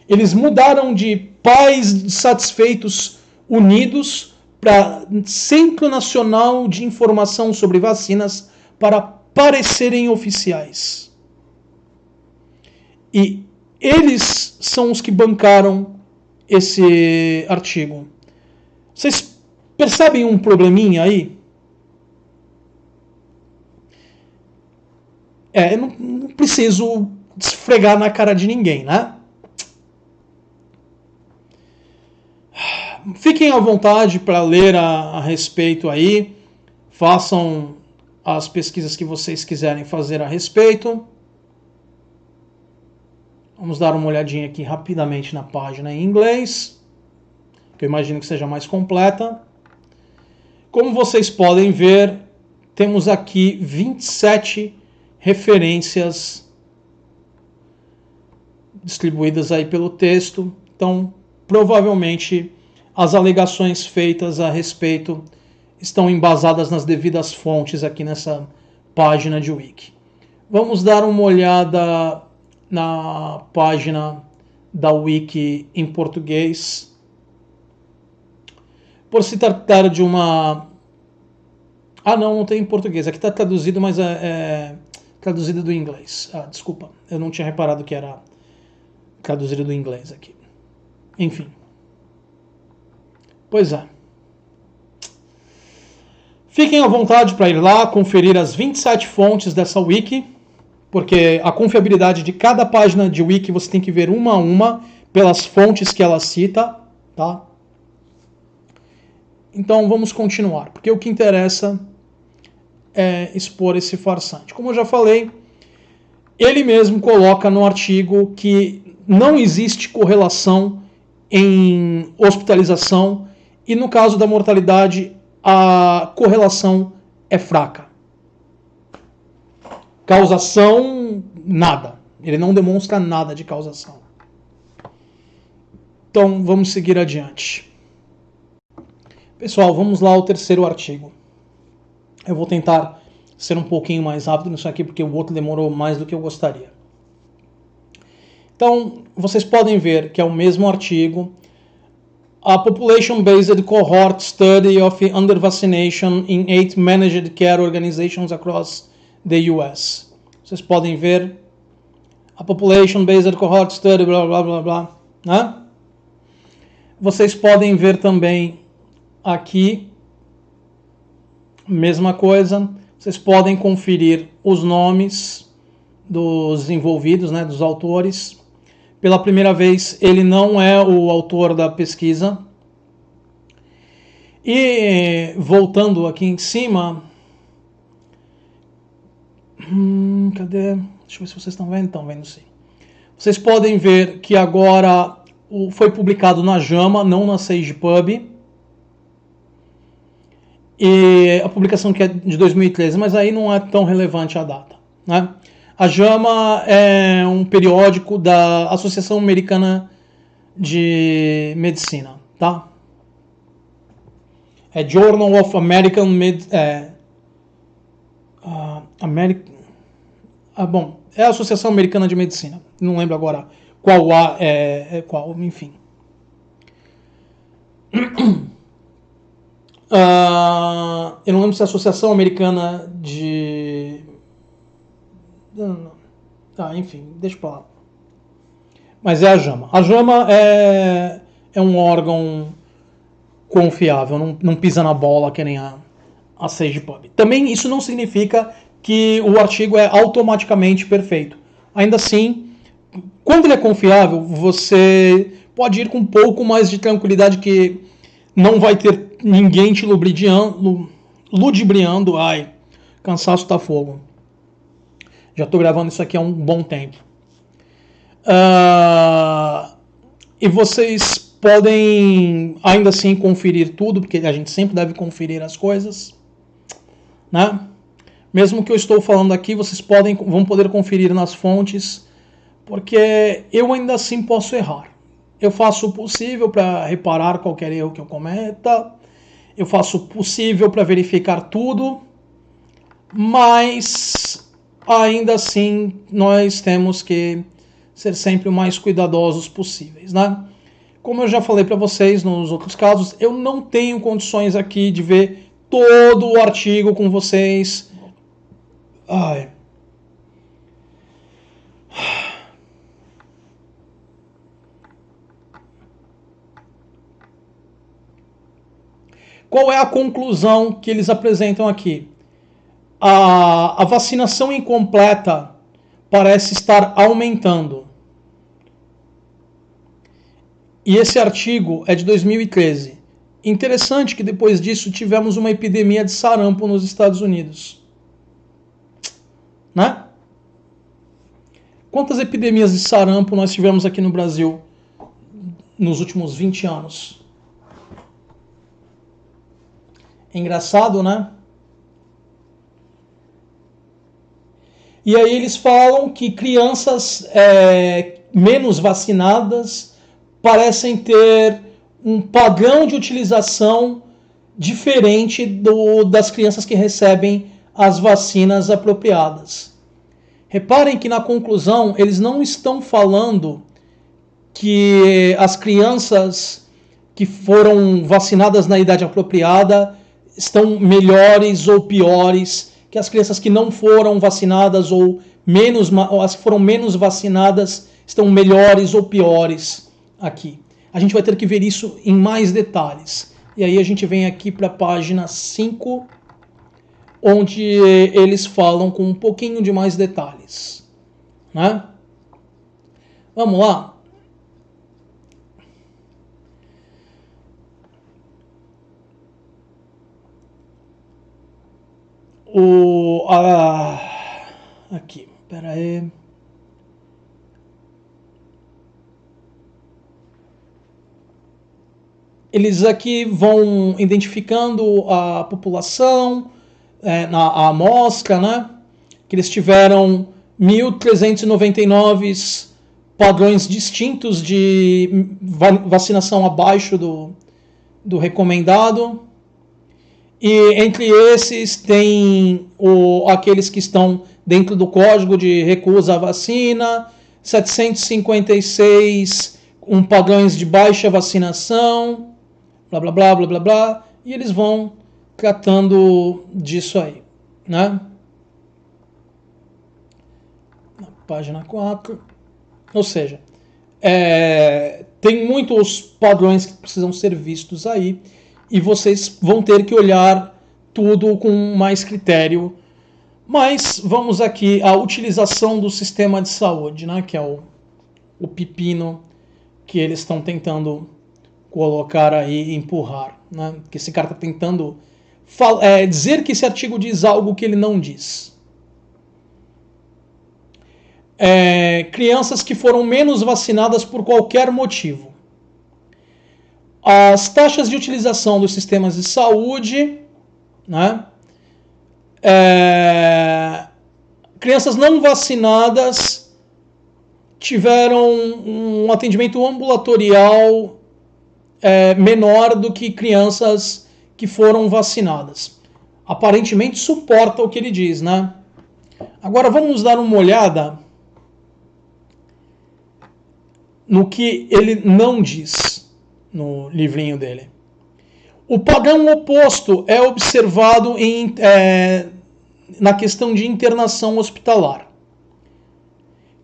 Eles mudaram de Pais Satisfeitos Unidos para Centro Nacional de Informação sobre Vacinas para parecerem oficiais. E eles são os que bancaram esse artigo. Vocês percebem um probleminha aí? Eu não preciso esfregar na cara de ninguém, né? Fiquem à vontade para ler a respeito aí. Façam as pesquisas que vocês quiserem fazer a respeito. Vamos dar uma olhadinha aqui rapidamente na página em inglês, que eu imagino que seja mais completa. Como vocês podem ver, temos aqui 27 referências distribuídas aí pelo texto. Então, provavelmente, as alegações feitas a respeito estão embasadas nas devidas fontes aqui nessa página de Wiki. Vamos dar uma olhada na página da Wiki em português. Por se tratar de uma... não tem em português. Aqui está traduzido, mas é traduzido do inglês. Desculpa, eu não tinha reparado que era traduzido do inglês aqui. Enfim. Pois é. Fiquem à vontade para ir lá conferir as 27 fontes dessa wiki, porque a confiabilidade de cada página de wiki você tem que ver uma a uma pelas fontes que ela cita, tá? Então vamos continuar, porque o que interessa é expor esse farsante. Como eu já falei, ele mesmo coloca no artigo que não existe correlação em hospitalização e no caso da mortalidade a correlação é fraca. Causação, nada. Ele não demonstra nada de causação. Então, vamos seguir adiante. Pessoal, vamos lá ao terceiro artigo. Eu vou tentar ser um pouquinho mais rápido nisso aqui, porque o outro demorou mais do que eu gostaria. Então, vocês podem ver que é o mesmo artigo. A Population-Based Cohort Study of Under-Vaccination in 8 Managed Care Organizations Across the US. Vocês podem ver a Population-Based Cohort Study, blá blá blá blá, né? Vocês podem ver também aqui, mesma coisa, vocês podem conferir os nomes dos envolvidos, né, dos autores. Pela primeira vez, ele não é o autor da pesquisa. E voltando aqui em cima, cadê? Deixa eu ver se vocês estão vendo. Estão vendo sim. Vocês podem ver que agora foi publicado na JAMA, não na SagePub. E a publicação que é de 2013, mas aí não é tão relevante a data, né? A JAMA é um periódico da Associação Americana de Medicina, tá? É Journal of American América... bom, é a Associação Americana de Medicina. Não lembro agora qual qual, enfim. Eu não lembro se é a Associação Americana de... enfim, deixa pra lá. Mas é a JAMA. A JAMA é um órgão confiável, não pisa na bola que nem a SagePub. Também isso não significa que o artigo é automaticamente perfeito. Ainda assim, quando ele é confiável, você pode ir com um pouco mais de tranquilidade que não vai ter ninguém te ludibriando. Ai, cansaço tá fogo. Já estou gravando isso aqui há um bom tempo. E vocês podem ainda assim conferir tudo, porque a gente sempre deve conferir as coisas, né? Mesmo o que eu estou falando aqui, vocês vão poder conferir nas fontes, porque eu ainda assim posso errar. Eu faço o possível para reparar qualquer erro que eu cometa, eu faço o possível para verificar tudo, mas ainda assim nós temos que ser sempre o mais cuidadosos possíveis, né? Como eu já falei para vocês nos outros casos, eu não tenho condições aqui de ver todo o artigo com vocês. Ai. Qual é a conclusão que eles apresentam aqui? A vacinação incompleta parece estar aumentando. E esse artigo é de 2013. Interessante que depois disso tivemos uma epidemia de sarampo nos Estados Unidos. Né? Quantas epidemias de sarampo nós tivemos aqui no Brasil nos últimos 20 anos? É engraçado, né? E aí eles falam que crianças menos vacinadas parecem ter um padrão de utilização diferente das crianças que recebem as vacinas apropriadas. Reparem que na conclusão eles não estão falando que as crianças que foram vacinadas na idade apropriada estão melhores ou piores que as crianças que não foram vacinadas ou as que foram menos vacinadas estão melhores ou piores aqui. A gente vai ter que ver isso em mais detalhes. E aí a gente vem aqui para a página 5, onde eles falam com um pouquinho de mais detalhes. Né? Vamos lá. Aqui, pera aí. Eles aqui vão identificando a população, a amostra, né? Que eles tiveram 1.399 padrões distintos de vacinação abaixo do recomendado. E entre esses tem aqueles que estão dentro do código de recusa à vacina, 756 padrões de baixa vacinação, blá blá blá blá blá blá, e eles vão tratando disso aí, né? Na página 4. Ou seja, tem muitos padrões que precisam ser vistos aí, e vocês vão ter que olhar tudo com mais critério. Mas vamos aqui à utilização do sistema de saúde, né, que é o pepino que eles estão tentando colocar aí e empurrar. Né, que esse cara está tentando dizer que esse artigo diz algo que ele não diz. Crianças que foram menos vacinadas por qualquer motivo. As taxas de utilização dos sistemas de saúde, né? Crianças não vacinadas tiveram um atendimento ambulatorial menor do que crianças que foram vacinadas. aparentemente suporta o que ele diz, né? Agora vamos dar uma olhada no que ele não diz no livrinho dele. O padrão oposto é observado na questão de internação hospitalar.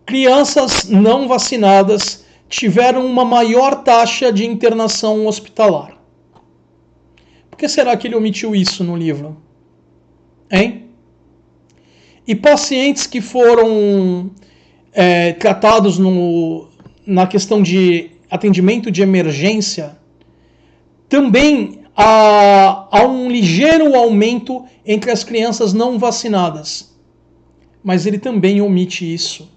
Crianças não vacinadas tiveram uma maior taxa de internação hospitalar. Por que será que ele omitiu isso no livro? Hein? E pacientes que foram tratados na questão de atendimento de emergência, também há um ligeiro aumento entre as crianças não vacinadas. Mas ele também omite isso.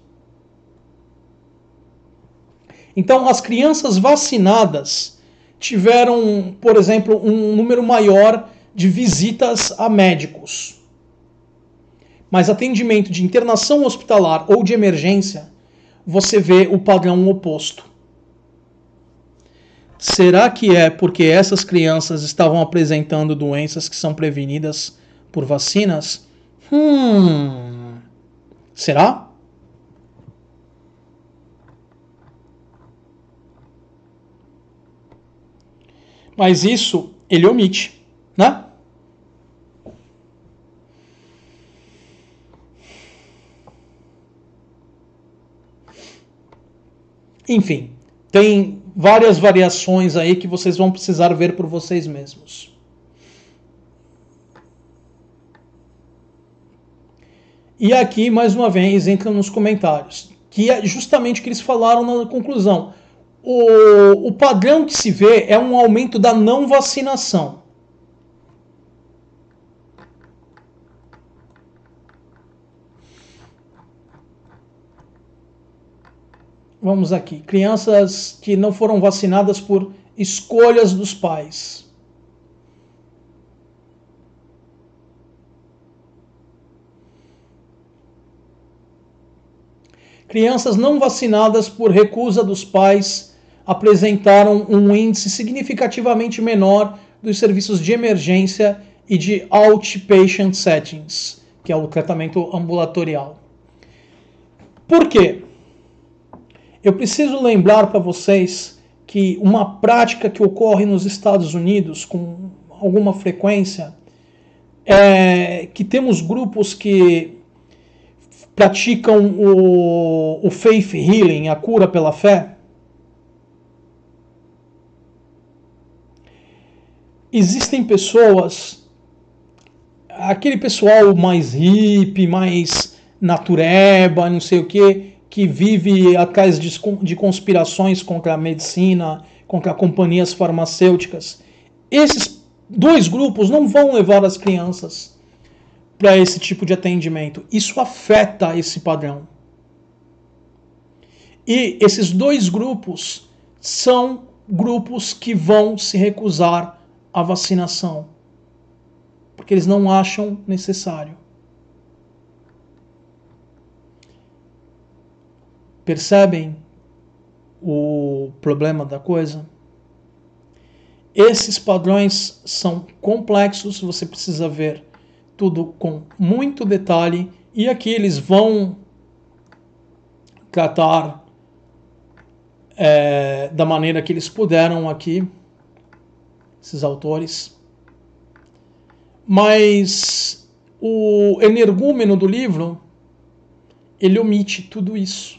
Então, as crianças vacinadas tiveram, por exemplo, um número maior de visitas a médicos. Mas atendimento de internação hospitalar ou de emergência, você vê o padrão oposto. Será que é porque essas crianças estavam apresentando doenças que são prevenidas por vacinas? Será? Mas isso ele omite, né? Enfim, tem várias variações aí que vocês vão precisar ver por vocês mesmos. E aqui, mais uma vez, entra nos comentários, que é justamente o que eles falaram na conclusão. O padrão que se vê é um aumento da não vacinação. Vamos aqui. Crianças que não foram vacinadas por escolhas dos pais. Crianças não vacinadas por recusa dos pais apresentaram um índice significativamente menor dos serviços de emergência e de outpatient settings, que é o tratamento ambulatorial. Por quê? Eu preciso lembrar para vocês que uma prática que ocorre nos Estados Unidos com alguma frequência é que temos grupos que praticam o faith healing, a cura pela fé. Existem pessoas, aquele pessoal mais hippie, mais natureba, não sei o que vive atrás de conspirações contra a medicina, contra companhias farmacêuticas. Esses dois grupos não vão levar as crianças para esse tipo de atendimento. Isso afeta esse padrão. E esses dois grupos são grupos que vão se recusar à vacinação, porque eles não acham necessário. Percebem o problema da coisa? Esses padrões são complexos, você precisa ver tudo com muito detalhe, e aqui eles vão tratar da maneira que eles puderam aqui, esses autores. Mas o energúmeno do livro, ele omite tudo isso.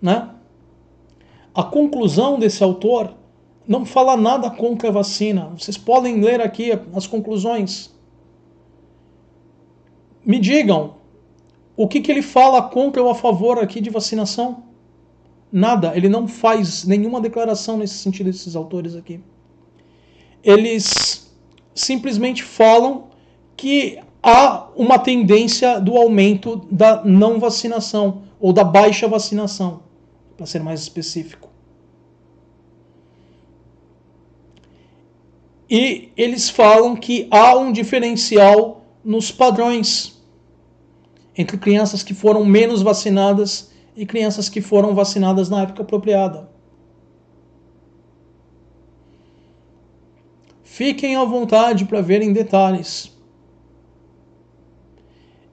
Né? A conclusão desse autor não fala nada contra a vacina. Vocês podem ler aqui as conclusões. Me digam, o que ele fala contra ou a favor aqui de vacinação? Nada, ele não faz nenhuma declaração nesse sentido, esses autores aqui. Eles simplesmente falam que há uma tendência do aumento da não vacinação, ou da baixa vacinação, para ser mais específico. E eles falam que há um diferencial nos padrões entre crianças que foram menos vacinadas e crianças que foram vacinadas na época apropriada. Fiquem à vontade para verem detalhes.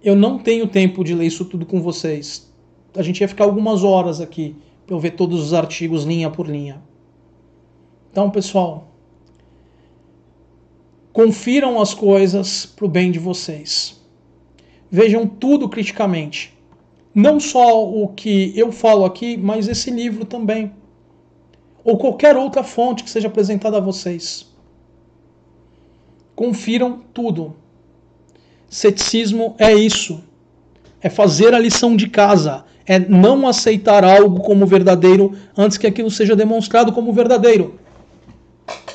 Eu não tenho tempo de ler isso tudo com vocês. A gente ia ficar algumas horas aqui para eu ver todos os artigos linha por linha. Então, pessoal, confiram as coisas para o bem de vocês. Vejam tudo criticamente. Não só o que eu falo aqui, mas esse livro também. Ou qualquer outra fonte que seja apresentada a vocês. Confiram tudo. Ceticismo é isso. É fazer a lição de casa. É não aceitar algo como verdadeiro antes que aquilo seja demonstrado como verdadeiro.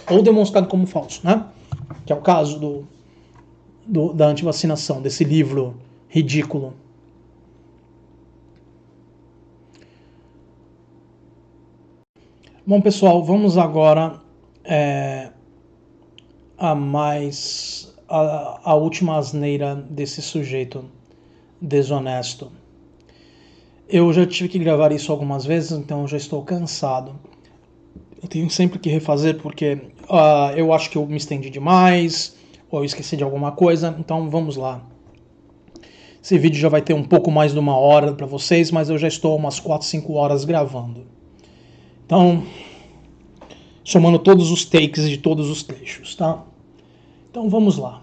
Ou demonstrado como falso, né? Que é o caso da antivacinação, desse livro ridículo. Bom, pessoal, vamos agora a última asneira desse sujeito desonesto. Eu já tive que gravar isso algumas vezes, então eu já estou cansado. Eu tenho sempre que refazer porque eu acho que eu me estendi demais, ou eu esqueci de alguma coisa, então vamos lá. Esse vídeo já vai ter um pouco mais de 1 hora para vocês, mas eu já estou umas 4, 5 horas gravando. Então, somando todos os takes de todos os trechos, tá? Então vamos lá.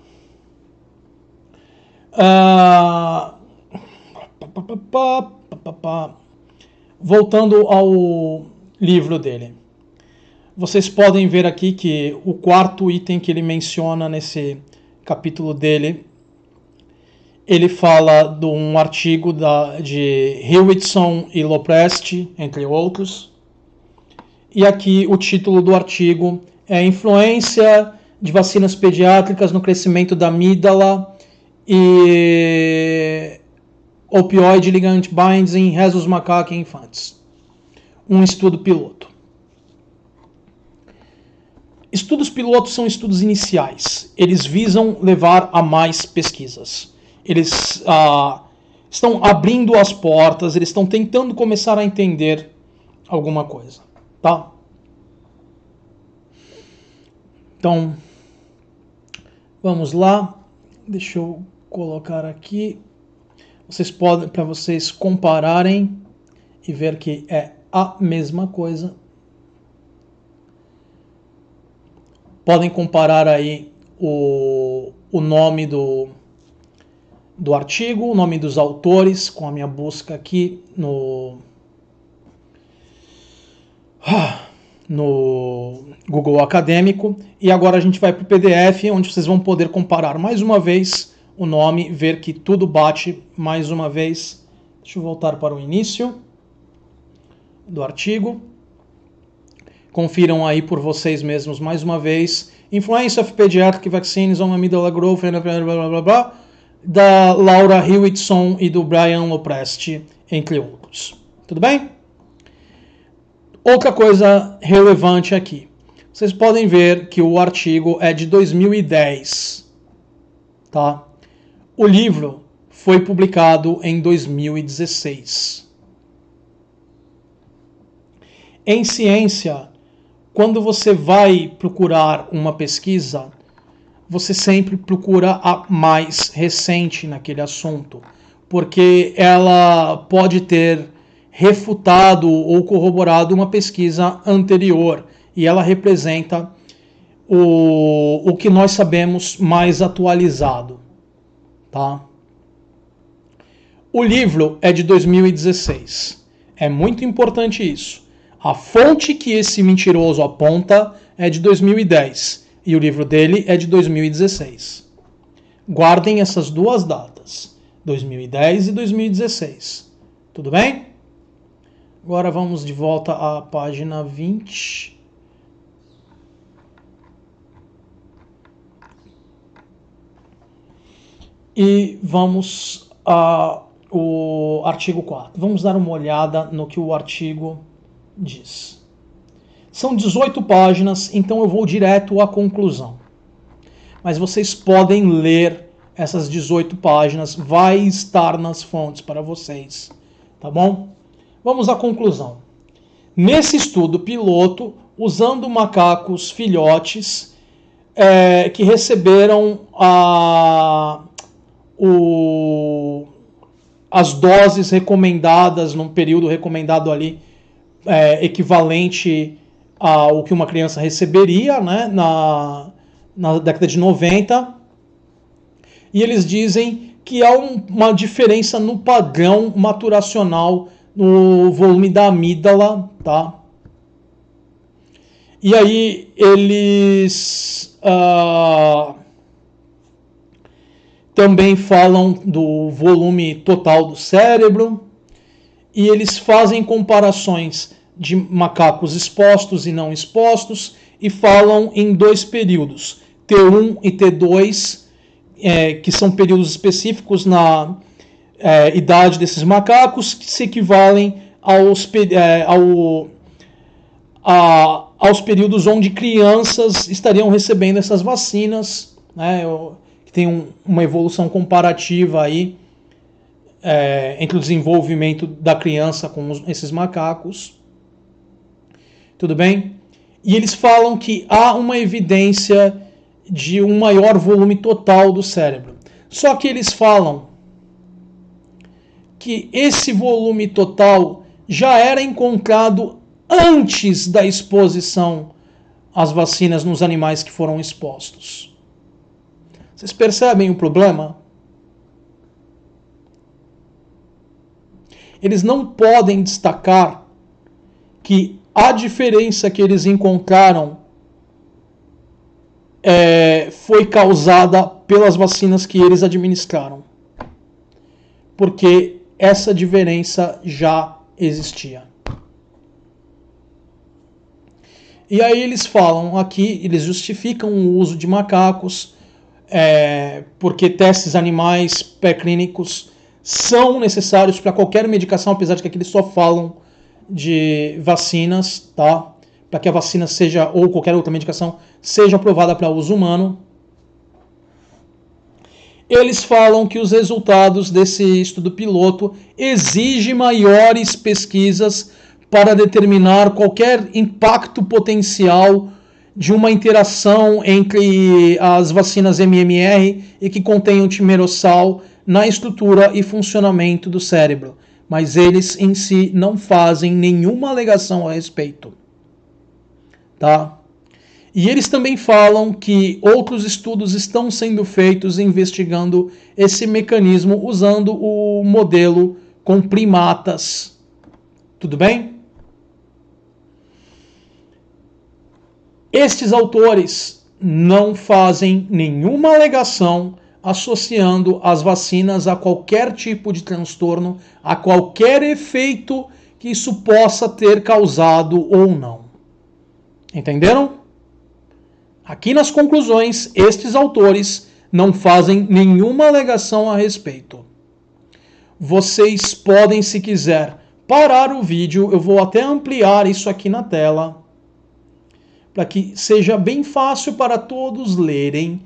Voltando ao livro dele. Vocês podem ver aqui que o quarto item que ele menciona nesse capítulo dele, ele fala de um artigo de Hewitson e Lopresti, entre outros. E aqui o título do artigo é Influência de vacinas pediátricas no crescimento da amígdala e opioid ligand binds em rhesus macaque em infantes. Um estudo piloto. Estudos pilotos são estudos iniciais. Eles visam levar a mais pesquisas. Eles estão abrindo as portas, eles estão tentando começar a entender alguma coisa. Tá? Então, vamos lá. Deixa eu colocar aqui. Vocês podem, para vocês compararem e ver que é a mesma coisa. Podem comparar aí o nome do artigo, o nome dos autores, com a minha busca aqui no Google Acadêmico. E agora a gente vai para o PDF, onde vocês vão poder comparar mais uma vez o nome, ver que tudo bate mais uma vez. Deixa eu voltar para o início do artigo. Confiram aí por vocês mesmos mais uma vez. Influence of Pediatric Vaccines on Amygdala Growth, blá, blá, blá, blá, da Laura Hewitson e do Brian Lopresti, entre outros. Tudo bem? Outra coisa relevante aqui. Vocês podem ver que o artigo é de 2010. Tá? O livro foi publicado em 2016. Em ciência, quando você vai procurar uma pesquisa, você sempre procura a mais recente naquele assunto, porque ela pode ter refutado ou corroborado uma pesquisa anterior, e ela representa o que nós sabemos mais atualizado. Tá? O livro é de 2016. É muito importante isso. A fonte que esse mentiroso aponta é de 2010 e o livro dele é de 2016. Guardem essas duas datas, 2010 e 2016. Tudo bem? Agora vamos de volta à página 20. E vamos ao artigo 4. Vamos dar uma olhada no que o artigo diz. São 18 páginas, então eu vou direto à conclusão. Mas vocês podem ler essas 18 páginas, vai estar nas fontes para vocês, tá bom? Vamos à conclusão. Nesse estudo piloto, usando macacos filhotes, que receberam as doses recomendadas num período recomendado ali, equivalente ao que uma criança receberia, né, na década de 90. E eles dizem que há uma diferença no padrão maturacional no volume da amígdala, tá? E aí eles também falam do volume total do cérebro, e eles fazem comparações de macacos expostos e não expostos, e falam em 2 períodos, T1 e T2, que são períodos específicos na idade desses macacos, que se equivalem aos períodos onde crianças estariam recebendo essas vacinas, né, que tem uma evolução comparativa aí entre o desenvolvimento da criança com esses macacos. Tudo bem? E eles falam que há uma evidência de um maior volume total do cérebro. Só que eles falam que esse volume total já era encontrado antes da exposição às vacinas nos animais que foram expostos. Vocês percebem o problema? Eles não podem destacar que a diferença que eles encontraram foi causada pelas vacinas que eles administraram, porque essa diferença já existia. E aí eles falam aqui, eles justificam o uso de macacos, porque testes animais pré-clínicos são necessários para qualquer medicação, apesar de que aqui eles só falam de vacinas, tá? Para que a vacina seja, ou qualquer outra medicação, seja aprovada para uso humano. Eles falam que os resultados desse estudo piloto exigem maiores pesquisas para determinar qualquer impacto potencial de uma interação entre as vacinas MMR e que contenham timerossal na estrutura e funcionamento do cérebro. Mas eles em si não fazem nenhuma alegação a respeito. Tá? E eles também falam que outros estudos estão sendo feitos investigando esse mecanismo usando o modelo com primatas. Tudo bem? Estes autores não fazem nenhuma alegação associando as vacinas a qualquer tipo de transtorno, a qualquer efeito que isso possa ter causado ou não. Entenderam? Aqui nas conclusões, estes autores não fazem nenhuma alegação a respeito. Vocês podem, se quiser, parar o vídeo. Eu vou até ampliar isso aqui na tela, para que seja bem fácil para todos lerem,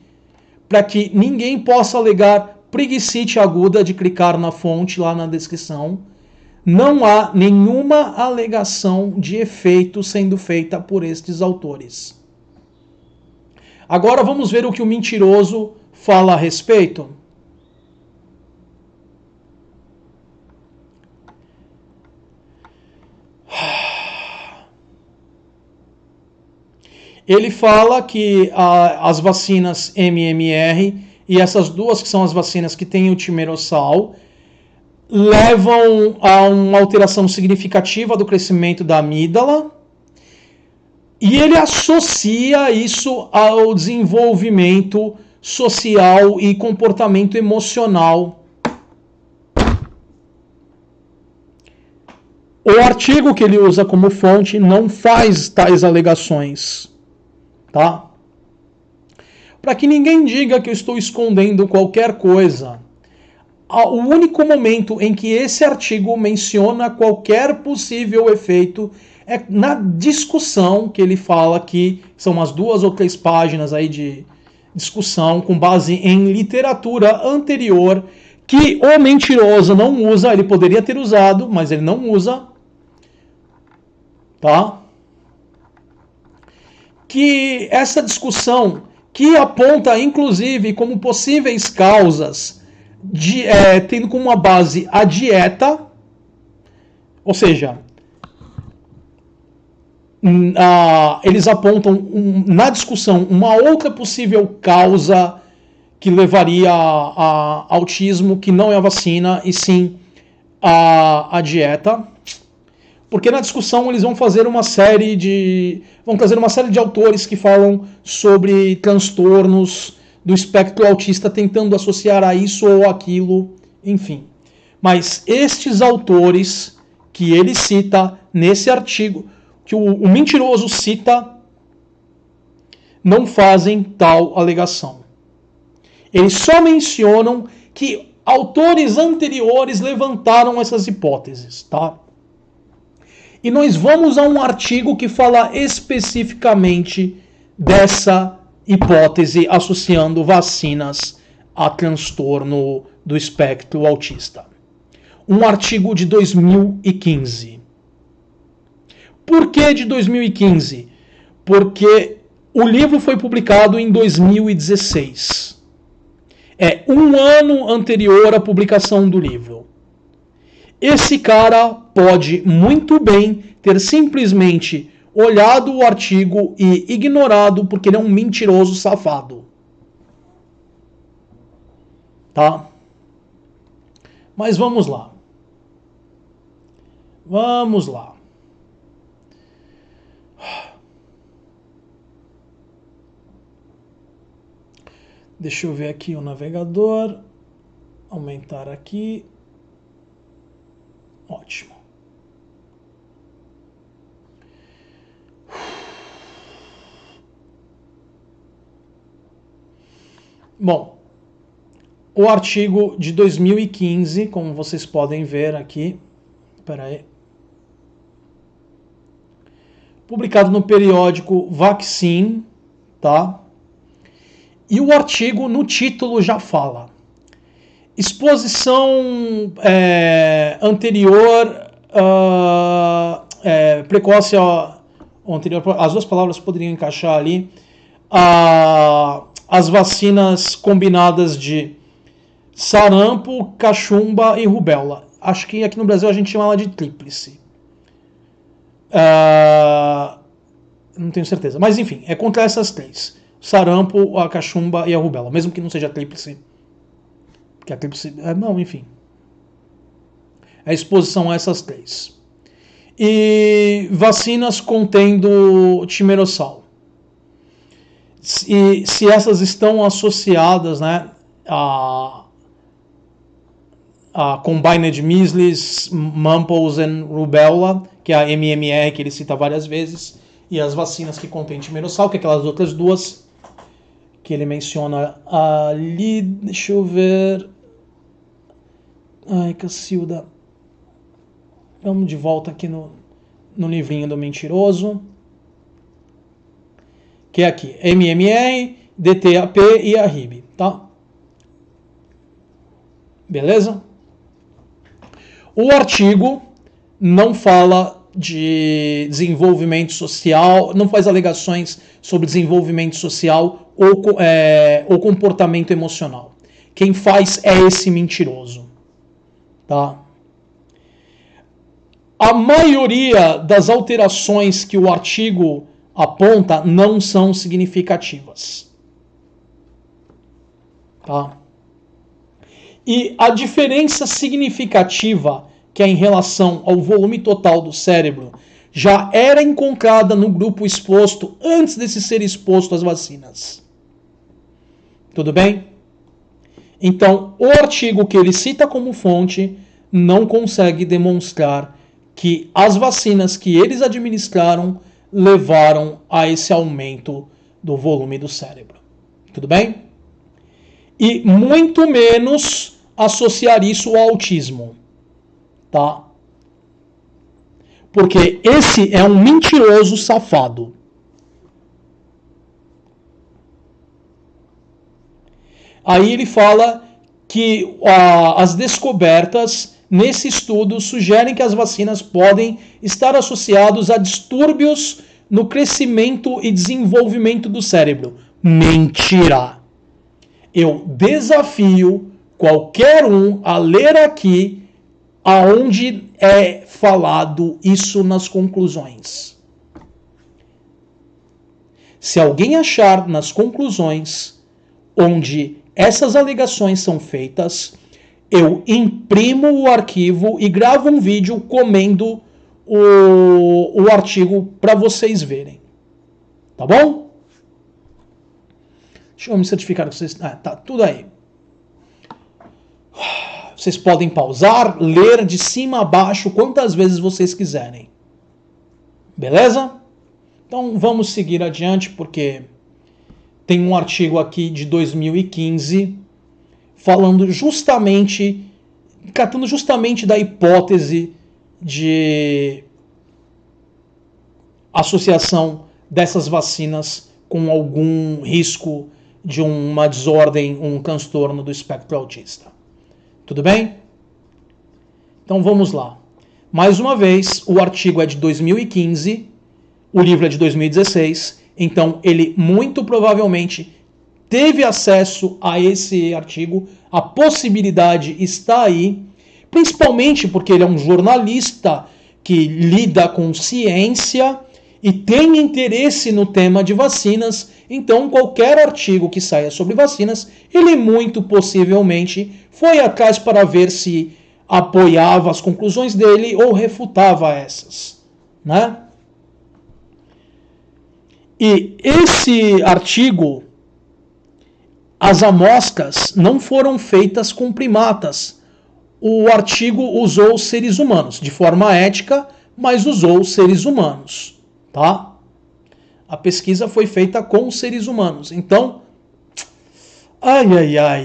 para que ninguém possa alegar preguicite aguda de clicar na fonte lá na descrição. Não há nenhuma alegação de efeito sendo feita por estes autores. Agora vamos ver o que o mentiroso fala a respeito. Ele fala que as vacinas MMR e essas duas que são as vacinas que têm o timerossal levam a uma alteração significativa do crescimento da amígdala, e ele associa isso ao desenvolvimento social e comportamento emocional. O artigo que ele usa como fonte não faz tais alegações, tá? Para que ninguém diga que eu estou escondendo qualquer coisa, o único momento em que esse artigo menciona qualquer possível efeito é na discussão que ele fala que são umas 2 ou 3 páginas aí de discussão com base em literatura anterior que o mentiroso não usa. Ele poderia ter usado, mas ele não usa, tá? Que essa discussão que aponta, inclusive, como possíveis causas, tendo como uma base a dieta, ou seja, eles apontam na discussão uma outra possível causa que levaria a autismo, que não é a vacina, e sim a dieta. Porque na discussão eles vão trazer uma série de autores que falam sobre transtornos do espectro autista, tentando associar a isso ou aquilo, enfim. Mas estes autores que ele cita nesse artigo, que o mentiroso cita, não fazem tal alegação. Eles só mencionam que autores anteriores levantaram essas hipóteses, tá? E nós vamos a um artigo que fala especificamente dessa hipótese associando vacinas a transtorno do espectro autista. Um artigo de 2015. Por que de 2015? Porque o livro foi publicado em 2016. É um ano anterior à publicação do livro. Esse cara pode muito bem ter simplesmente olhado o artigo e ignorado porque ele é um mentiroso safado. Tá? Mas vamos lá. Vamos lá. Deixa eu ver aqui o navegador. Aumentar aqui. Ótimo. Bom, o artigo de 2015, como vocês podem ver aqui, publicado no periódico Vaccine, tá? E o artigo no título já fala: exposição anterior, precoce anterior, as duas palavras poderiam encaixar ali, as vacinas combinadas de sarampo, cachumba e rubéola. Acho que aqui no Brasil a gente chama ela de tríplice. Não tenho certeza, mas enfim, é contra essas três: sarampo, a cachumba e a rubéola, mesmo que não seja tríplice. Que a tríplice, não, enfim. A exposição a essas três. E vacinas contendo timerosal. E se essas estão associadas, né, a Combined Measles, Mumps and Rubella, que é a MMR, que ele cita várias vezes, e as vacinas que contêm timerosal, que é aquelas outras duas que ele menciona ali. Deixa eu ver. Ai, Cacilda. Vamos de volta aqui no livrinho do mentiroso. Que é aqui. MMR, DTaP e a RIB, tá? Beleza? O artigo não fala de desenvolvimento social, não faz alegações sobre desenvolvimento social ou comportamento emocional. Quem faz é esse mentiroso. Tá? A maioria das alterações que o artigo aponta não são significativas. Tá? E a diferença significativa, que é em relação ao volume total do cérebro, já era encontrada no grupo exposto antes desse ser exposto às vacinas. Tudo bem? Então, o artigo que ele cita como fonte não consegue demonstrar que as vacinas que eles administraram levaram a esse aumento do volume do cérebro. Tudo bem? E muito menos associar isso ao autismo. Tá? Porque esse é um mentiroso safado. Aí ele fala que as descobertas nesse estudo sugerem que as vacinas podem estar associadas a distúrbios no crescimento e desenvolvimento do cérebro. Mentira! Eu desafio qualquer um a ler aqui aonde é falado isso nas conclusões. Se alguém achar nas conclusões onde essas alegações são feitas, eu imprimo o arquivo e gravo um vídeo comendo o artigo para vocês verem. Tá bom? Deixa eu me certificar que vocês... tá tudo aí. Vocês podem pausar, ler de cima a baixo quantas vezes vocês quiserem. Beleza? Então vamos seguir adiante, porque tem um artigo aqui de 2015 falando justamente, catando justamente da hipótese de associação dessas vacinas com algum risco de uma desordem, um transtorno do espectro autista. Tudo bem? Então vamos lá. Mais uma vez, o artigo é de 2015, o livro é de 2016, então ele muito provavelmente teve acesso a esse artigo, a possibilidade está aí, principalmente porque ele é um jornalista que lida com ciência e tem interesse no tema de vacinas, então qualquer artigo que saia sobre vacinas, ele muito possivelmente foi atrás para ver se apoiava as conclusões dele ou refutava essas, né? E esse artigo, as amostras não foram feitas com primatas. O artigo usou seres humanos, de forma ética, mas usou seres humanos, tá? A pesquisa foi feita com seres humanos. Então,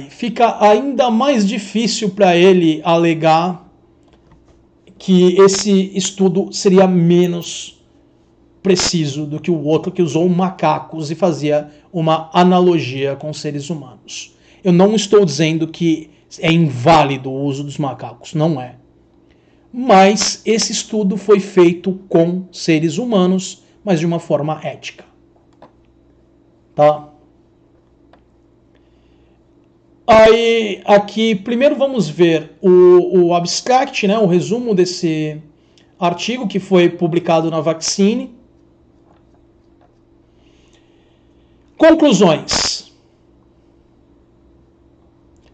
fica ainda mais difícil para ele alegar que esse estudo seria menos preciso do que o outro que usou macacos e fazia uma analogia com seres humanos. Eu não estou dizendo que é inválido o uso dos macacos, não é. Mas esse estudo foi feito com seres humanos, mas de uma forma ética. Tá? Aí, aqui, primeiro vamos ver o abstract, né, o resumo desse artigo que foi publicado na Vaccine. Conclusões.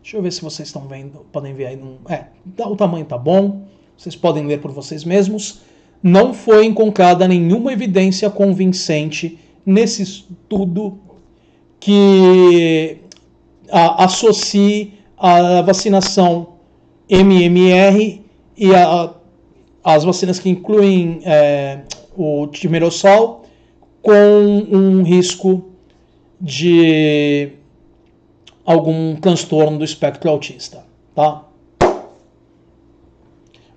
Deixa eu ver se vocês estão vendo, podem ver aí. O tamanho tá bom, vocês podem ler por vocês mesmos. Não foi encontrada nenhuma evidência convincente nesse estudo que associe a vacinação MMR e as vacinas que incluem o timerosal com um risco de algum transtorno do espectro autista, tá?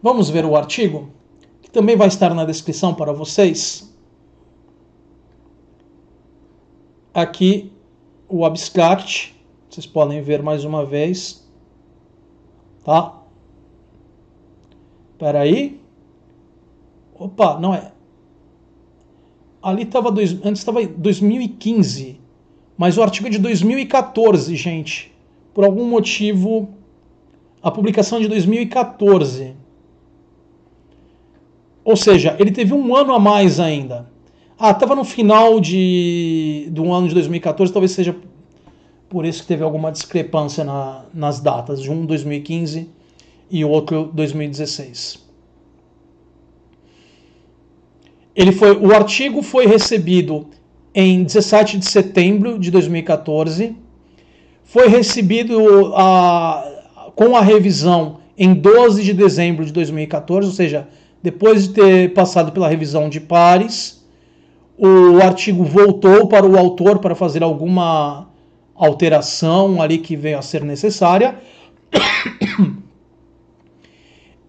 Vamos ver o artigo, que também vai estar na descrição para vocês. Aqui o abstract, vocês podem ver mais uma vez, tá? Espera aí. Opa, não é. Ali estava antes estava 2015, mas o artigo é de 2014, gente. Por algum motivo, a publicação é de 2014. Ou seja, ele teve um ano a mais ainda. Estava no final do ano de 2014, talvez seja por isso que teve alguma discrepância nas datas, de um 2015 e o outro 2016. O artigo foi recebido em 17 de setembro de 2014, foi recebido com a revisão em 12 de dezembro de 2014, ou seja, depois de ter passado pela revisão de pares, o artigo voltou para o autor para fazer alguma alteração ali que veio a ser necessária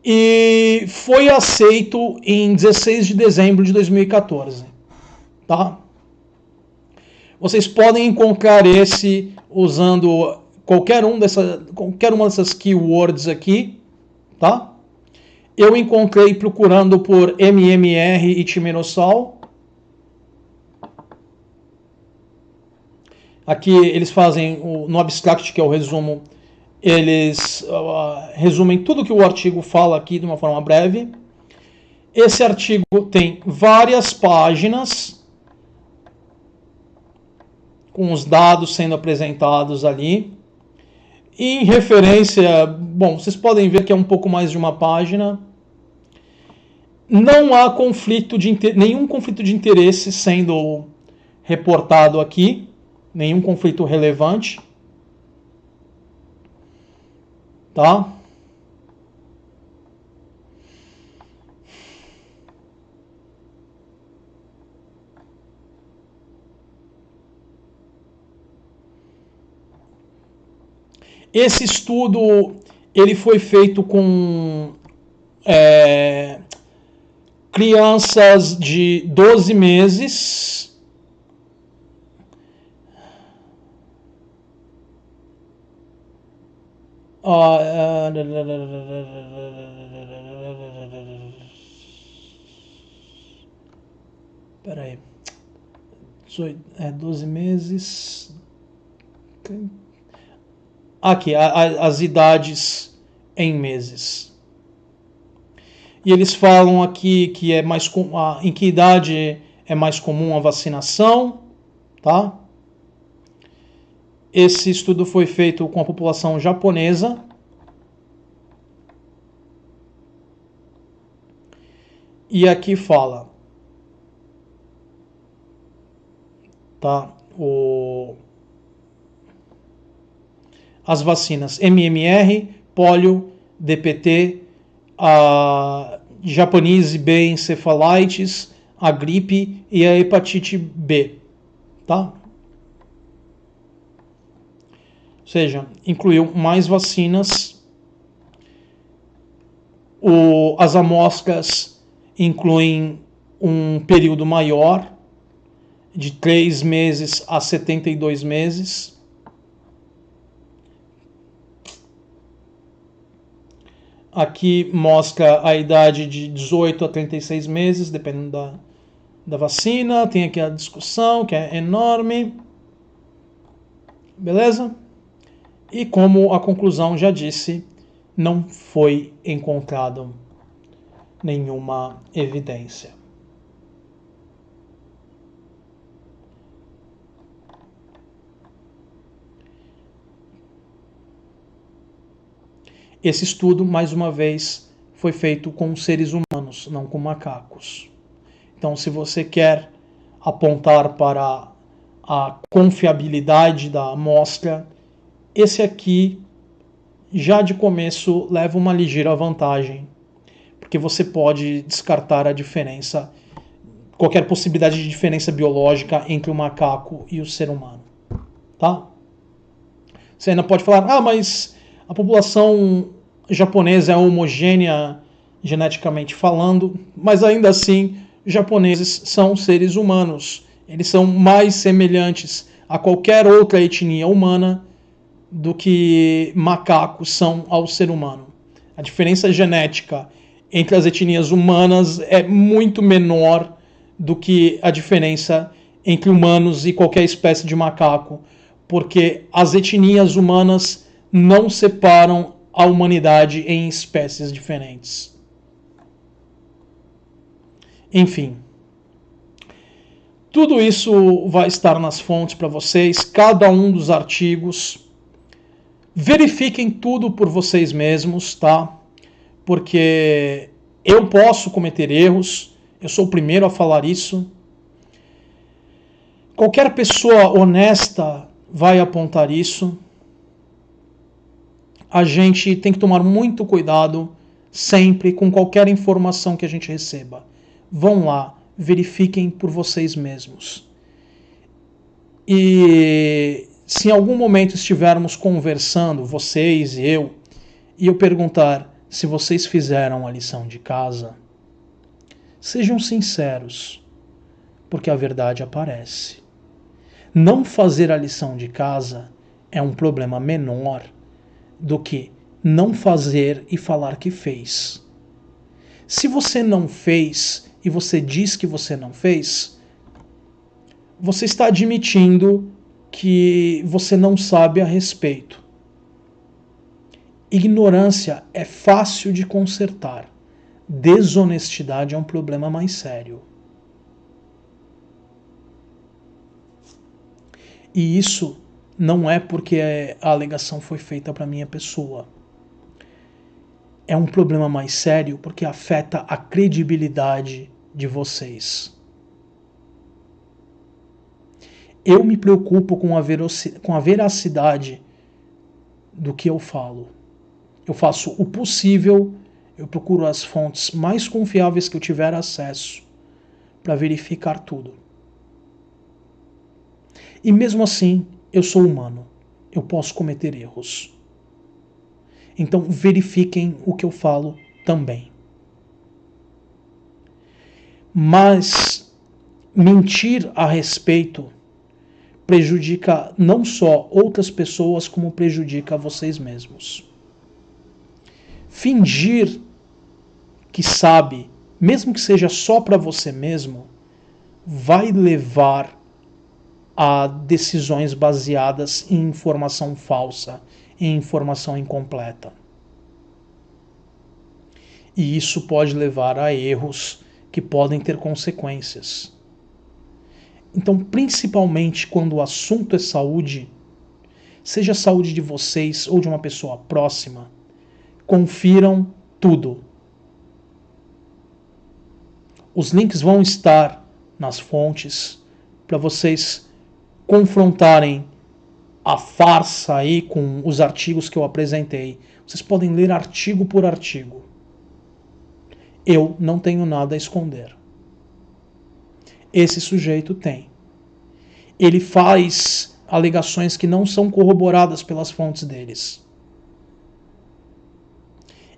e foi aceito em 16 de dezembro de 2014, tá? Vocês podem encontrar esse usando qualquer uma dessas keywords aqui, tá? Eu encontrei procurando por MMR e timerosal. Aqui eles fazem, no abstract, que é o resumo, eles resumem tudo que o artigo fala aqui de uma forma breve. Esse artigo tem várias páginas com os dados sendo apresentados ali. E em referência, bom, vocês podem ver que é um pouco mais de uma página. Não há nenhum conflito de interesse sendo reportado aqui, nenhum conflito relevante, tá? Esse estudo ele foi feito com crianças de 12 meses. Peraí. 12 meses. Aqui, as idades em meses. E eles falam aqui que em que idade é mais comum a vacinação, tá? Esse estudo foi feito com a população japonesa. E aqui fala, tá? As vacinas MMR, polio, DPT, a Japanese B encefalitis, a gripe e a hepatite B, tá? Ou seja, incluiu mais vacinas. As amostras incluem um período maior, de 3 meses a 72 meses. Aqui mostra a idade de 18 a 36 meses, dependendo da vacina. Tem aqui a discussão, que é enorme. Beleza? E como a conclusão já disse, não foi encontrado nenhuma evidência. Esse estudo, mais uma vez, foi feito com seres humanos, não com macacos. Então, se você quer apontar para a confiabilidade da amostra, esse aqui, já de começo, leva uma ligeira vantagem, porque você pode descartar a diferença, qualquer possibilidade de diferença biológica entre o macaco e o ser humano. Tá? Você ainda pode falar, mas a população japonesa é homogênea geneticamente falando, mas ainda assim, japoneses são seres humanos. Eles são mais semelhantes a qualquer outra etnia humana do que macacos são ao ser humano. A diferença genética entre as etnias humanas é muito menor do que a diferença entre humanos e qualquer espécie de macaco, porque as etnias humanas não separam a humanidade em espécies diferentes. Enfim, tudo isso vai estar nas fontes para vocês, cada um dos artigos. Verifiquem tudo por vocês mesmos, tá? Porque eu posso cometer erros, eu sou o primeiro a falar isso. Qualquer pessoa honesta vai apontar isso. A gente tem que tomar muito cuidado sempre com qualquer informação que a gente receba. Vão lá, verifiquem por vocês mesmos. E se em algum momento estivermos conversando, vocês e eu perguntar se vocês fizeram a lição de casa, sejam sinceros, porque a verdade aparece. Não fazer a lição de casa é um problema menor do que não fazer e falar que fez. Se você não fez e você diz que você não fez, você está admitindo que você não sabe a respeito. Ignorância é fácil de consertar. Desonestidade é um problema mais sério. E isso não é porque a alegação foi feita para minha pessoa. É um problema mais sério porque afeta a credibilidade de vocês. Eu me preocupo com a veracidade do que eu falo. Eu faço o possível, eu procuro as fontes mais confiáveis que eu tiver acesso para verificar tudo. E mesmo assim, eu sou humano. Eu posso cometer erros. Então verifiquem o que eu falo também. Mas mentir a respeito prejudica não só outras pessoas, como prejudica vocês mesmos. Fingir que sabe, mesmo que seja só para você mesmo, vai levar a decisões baseadas em informação falsa, em informação incompleta. E isso pode levar a erros que podem ter consequências. Então, principalmente quando o assunto é saúde, seja a saúde de vocês ou de uma pessoa próxima, confiram tudo. Os links vão estar nas fontes para vocês confrontarem a farsa aí com os artigos que eu apresentei. Vocês podem ler artigo por artigo. Eu não tenho nada a esconder. Esse sujeito tem. Ele faz alegações que não são corroboradas pelas fontes deles.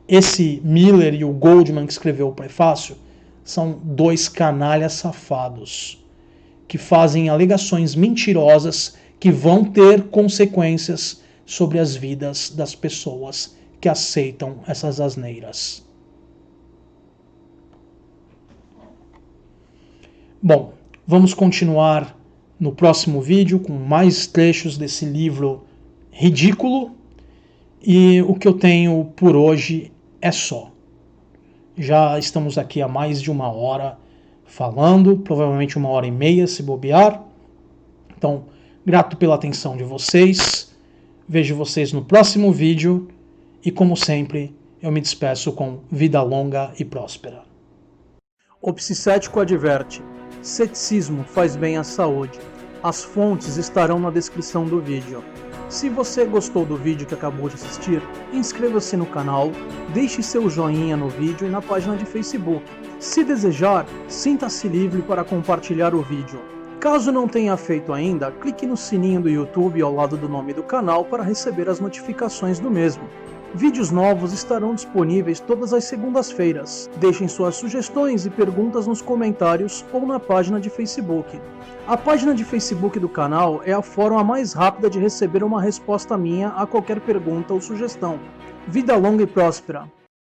Esse Miller e o Goldman que escreveu o prefácio são dois canalhas safados que fazem alegações mentirosas que vão ter consequências sobre as vidas das pessoas que aceitam essas asneiras. Bom, vamos continuar no próximo vídeo com mais trechos desse livro ridículo. E o que eu tenho por hoje é só. Já estamos aqui há mais de 1 hora falando, provavelmente 1h30 se bobear. Então, grato pela atenção de vocês. Vejo vocês no próximo vídeo. E como sempre, eu me despeço com vida longa e próspera. O Psicético adverte: ceticismo faz bem à saúde. As fontes estarão na descrição do vídeo. Se você gostou do vídeo que acabou de assistir, inscreva-se no canal, deixe seu joinha no vídeo e na página de Facebook. Se desejar, sinta-se livre para compartilhar o vídeo. Caso não tenha feito ainda, clique no sininho do YouTube ao lado do nome do canal para receber as notificações do mesmo. Vídeos novos estarão disponíveis todas as segundas-feiras. Deixem suas sugestões e perguntas nos comentários ou na página de Facebook. A página de Facebook do canal é a forma mais rápida de receber uma resposta minha a qualquer pergunta ou sugestão. Vida longa e próspera!